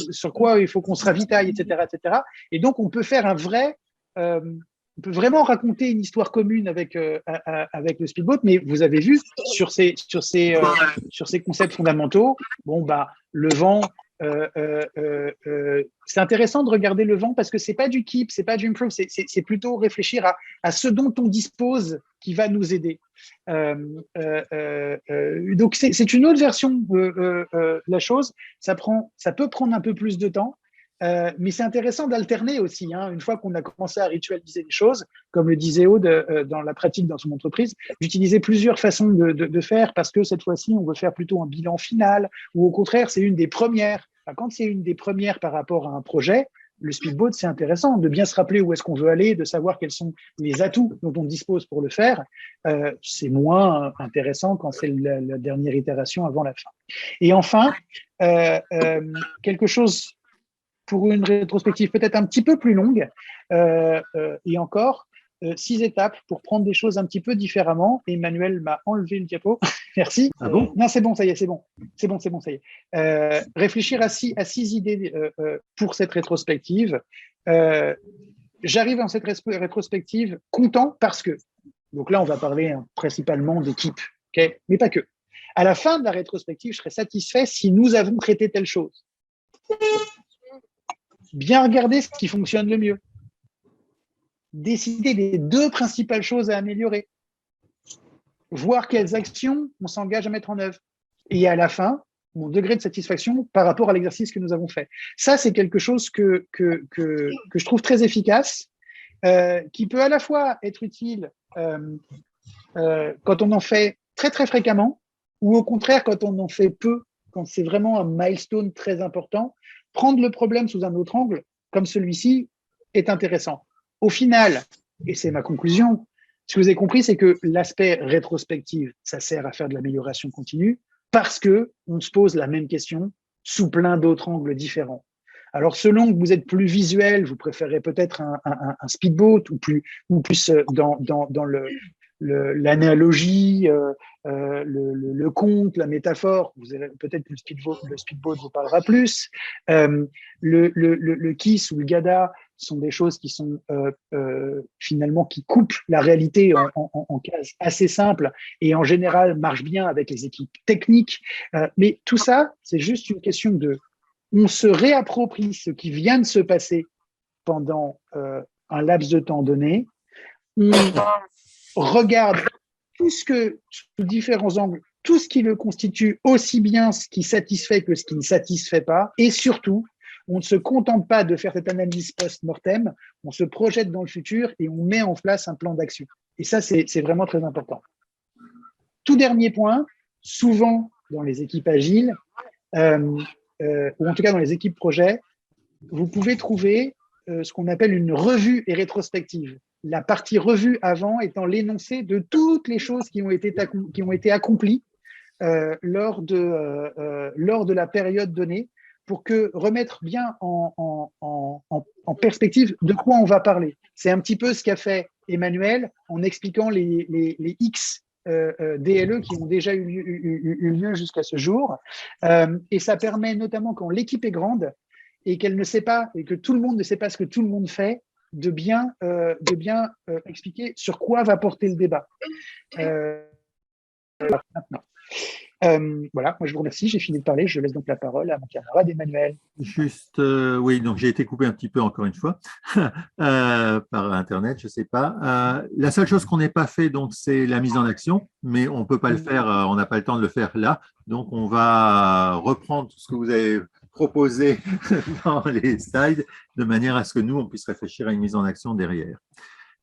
Speaker 3: sur quoi il faut qu'on se ravitaille, etc., etc. Et donc on peut faire on peut vraiment raconter une histoire commune avec le speedboat. Mais vous avez vu sur ces concepts fondamentaux, bon bah le vent. C'est intéressant de regarder le vent parce que c'est pas du keep, c'est pas du improve, c'est plutôt réfléchir à ce dont on dispose qui va nous aider. Donc c'est une autre version de la chose. Ça peut prendre un peu plus de temps. Mais c'est intéressant d'alterner aussi, hein, une fois qu'on a commencé à ritualiser les choses, comme le disait Aude dans la pratique dans son entreprise, d'utiliser plusieurs façons de faire, parce que cette fois-ci, on veut faire plutôt un bilan final, ou au contraire, c'est une des premières. Enfin, quand c'est une des premières par rapport à un projet, le speedboat, c'est intéressant de bien se rappeler où est-ce qu'on veut aller, de savoir quels sont les atouts dont on dispose pour le faire. C'est moins intéressant quand c'est la dernière itération avant la fin. Et enfin, quelque chose pour une rétrospective peut-être un petit peu plus longue, et encore 6 étapes pour prendre des choses un petit peu différemment. Emmanuel m'a enlevé le diapo. Merci.
Speaker 2: Ah bon
Speaker 3: non, c'est bon, ça y est, c'est bon, ça y est. Réfléchir à six idées pour cette rétrospective. J'arrive dans cette rétrospective content parce que, donc là, on va parler principalement d'équipe, okay, mais pas que. À la fin de la rétrospective, je serai satisfait si nous avons traité telle chose. Bien regarder ce qui fonctionne le mieux. Décider des 2 principales choses à améliorer. Voir quelles actions on s'engage à mettre en œuvre. Et à la fin, mon degré de satisfaction par rapport à l'exercice que nous avons fait. Ça, c'est quelque chose que je trouve très efficace, qui peut à la fois être utile quand on en fait très, très fréquemment, ou au contraire, quand on en fait peu, quand c'est vraiment un milestone très important. Prendre le problème sous un autre angle, comme celui-ci, est intéressant. Au final, et c'est ma conclusion, ce que vous avez compris, c'est que l'aspect rétrospective, ça sert à faire de l'amélioration continue parce qu'on se pose la même question sous plein d'autres angles différents. Alors, selon que vous êtes plus visuel, vous préférez peut-être un speedboat ou plus dans l'analogie, le conte, la métaphore, peut-être que le speedboat vous parlera plus. Le KISS ou le GADA sont des choses qui sont finalement qui coupent la réalité en cases assez simples et en général marchent bien avec les équipes techniques. Mais tout ça, c'est juste une question on se réapproprie ce qui vient de se passer pendant un laps de temps donné. On regarde sous différents angles, tout ce qui le constitue, aussi bien ce qui satisfait que ce qui ne satisfait pas. Et surtout, on ne se contente pas de faire cette analyse post-mortem, on se projette dans le futur et on met en place un plan d'action. Et ça, c'est vraiment très important. Tout dernier point, souvent dans les équipes agiles, ou en tout cas dans les équipes projet, vous pouvez trouver ce qu'on appelle une revue et rétrospective. La partie revue avant étant l'énoncé de toutes les choses qui ont été accomplies lors de la période donnée, pour remettre bien en perspective de quoi on va parler. C'est un petit peu ce qu'a fait Emmanuel en expliquant les X DLE qui ont déjà eu lieu jusqu'à ce jour. Et ça permet notamment quand l'équipe est grande et qu'elle ne sait pas, et que tout le monde ne sait pas ce que tout le monde fait, de bien expliquer sur quoi va porter le débat. Maintenant. Voilà, moi je vous remercie, j'ai fini de parler, je laisse donc la parole à mon camarade Emmanuel.
Speaker 2: Juste, oui, donc j'ai été coupé un petit peu encore une fois par Internet, je ne sais pas. La seule chose qu'on n'ait pas fait, donc, c'est la mise en action, mais on ne peut pas le faire, on n'a pas le temps de le faire là. Donc, on va reprendre tout ce que vous avez proposé dans les slides, de manière à ce que nous, on puisse réfléchir à une mise en action derrière.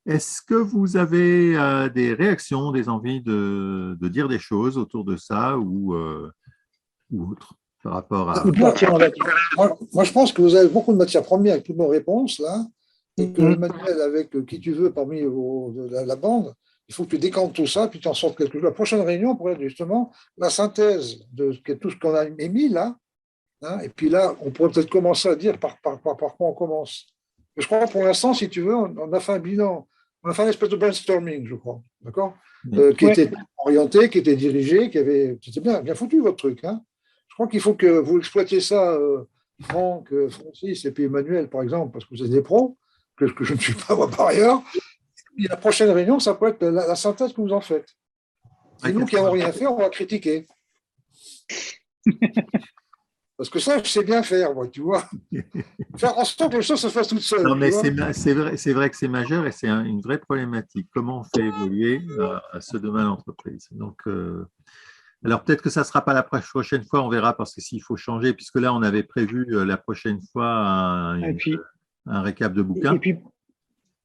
Speaker 2: Est-ce que vous avez des réactions, des envies de dire des choses autour de ça ou autre par rapport à…
Speaker 1: Moi, je pense que vous avez beaucoup de matières premières avec toutes nos réponses, là, et que Emmanuel, avec qui tu veux parmi la bande, il faut que tu décantes tout ça, puis tu en sortes quelque chose. La prochaine réunion pourrait être justement la synthèse de tout ce qu'on a émis là, hein, et puis là, on pourrait peut-être commencer à dire par quoi on commence. Je crois que pour l'instant, si tu veux, on a fait un bilan, on a fait une espèce de brainstorming, je crois, d'accord, qui était orienté, qui était dirigé, c'était bien foutu votre truc, hein. Je crois qu'il faut que vous exploitiez ça, Franck, Francis et puis Emmanuel, par exemple, parce que vous êtes des pros, que je ne suis pas moi par ailleurs. Et la prochaine réunion, ça peut être la synthèse que vous en faites. Et nous qui n'avons rien fait, on va critiquer. Parce que ça, je sais bien faire, moi, tu vois. Faire en sorte que les choses se fassent toutes seules.
Speaker 2: Non, mais c'est vrai que c'est majeur et c'est une vraie problématique. Comment on fait évoluer ce domaine d'entreprise. Donc, alors peut-être que ça ne sera pas la prochaine fois, on verra, parce que s'il faut changer, puisque là, on avait prévu la prochaine fois un récap de bouquins.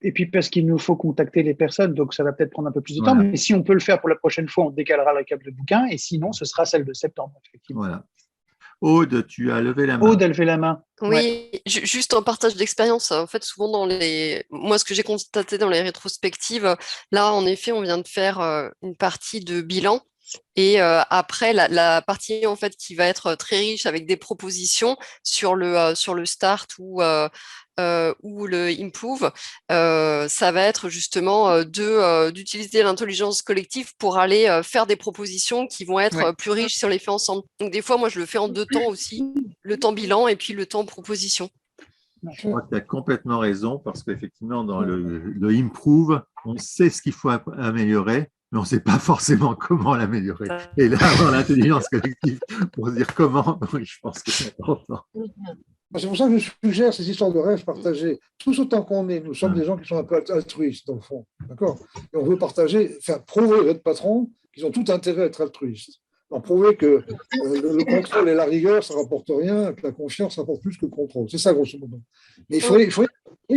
Speaker 3: Et puis parce qu'il nous faut contacter les personnes, donc ça va peut-être prendre un peu plus de temps, mais si on peut le faire pour la prochaine fois, on décalera le récap de bouquins, et sinon, ce sera celle de septembre, effectivement.
Speaker 2: Voilà. Aude, tu as levé la main.
Speaker 3: Aude, elle fait la main.
Speaker 5: Oui, juste en partage d'expérience. En fait, souvent moi, ce que j'ai constaté dans les rétrospectives, là, en effet, on vient de faire une partie de bilan. Et après, la partie en fait qui va être très riche avec des propositions sur le start ou le improve, ça va être justement d'utiliser l'intelligence collective pour aller faire des propositions qui vont être plus riches si on les fait ensemble. Donc des fois, moi, je le fais en 2 temps aussi, le temps bilan et puis le temps proposition.
Speaker 2: Je crois que tu as complètement raison, parce qu'effectivement, dans le improve, on sait ce qu'il faut améliorer, mais on ne sait pas forcément comment l'améliorer. Et là, avoir l'intelligence collective pour dire comment, oui, je pense que c'est important.
Speaker 1: C'est pour ça que je suggère ces histoires de rêves partagés. Tous autant qu'on est, nous sommes des gens qui sont un peu altruistes, dans le fond. D'accord ? Et on veut partager, prouver aux patrons qu'ils ont tout intérêt à être altruistes. Alors, prouver que le contrôle et la rigueur, ça ne rapporte rien, que la confiance rapporte plus que le contrôle. C'est ça, grosso modo. Mais il faudrait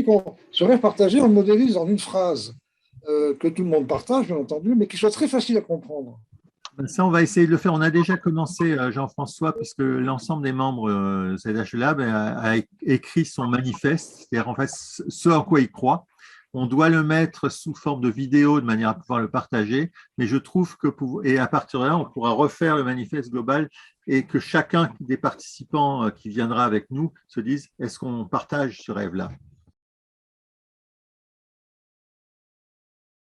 Speaker 1: qu'on se rêve partagé, on le modélise en une phrase. Que tout le monde partage, bien entendu, mais qui soit très facile à comprendre.
Speaker 2: Ça, on va essayer de le faire. On a déjà commencé, Jean-François, puisque l'ensemble des membres ZH Lab a écrit son manifeste, c'est-à-dire en fait ce en quoi il croit. On doit le mettre sous forme de vidéo de manière à pouvoir le partager, mais je trouve que et à partir de là, on pourra refaire le manifeste global et que chacun des participants qui viendra avec nous se dise, est-ce qu'on partage ce rêve-là ?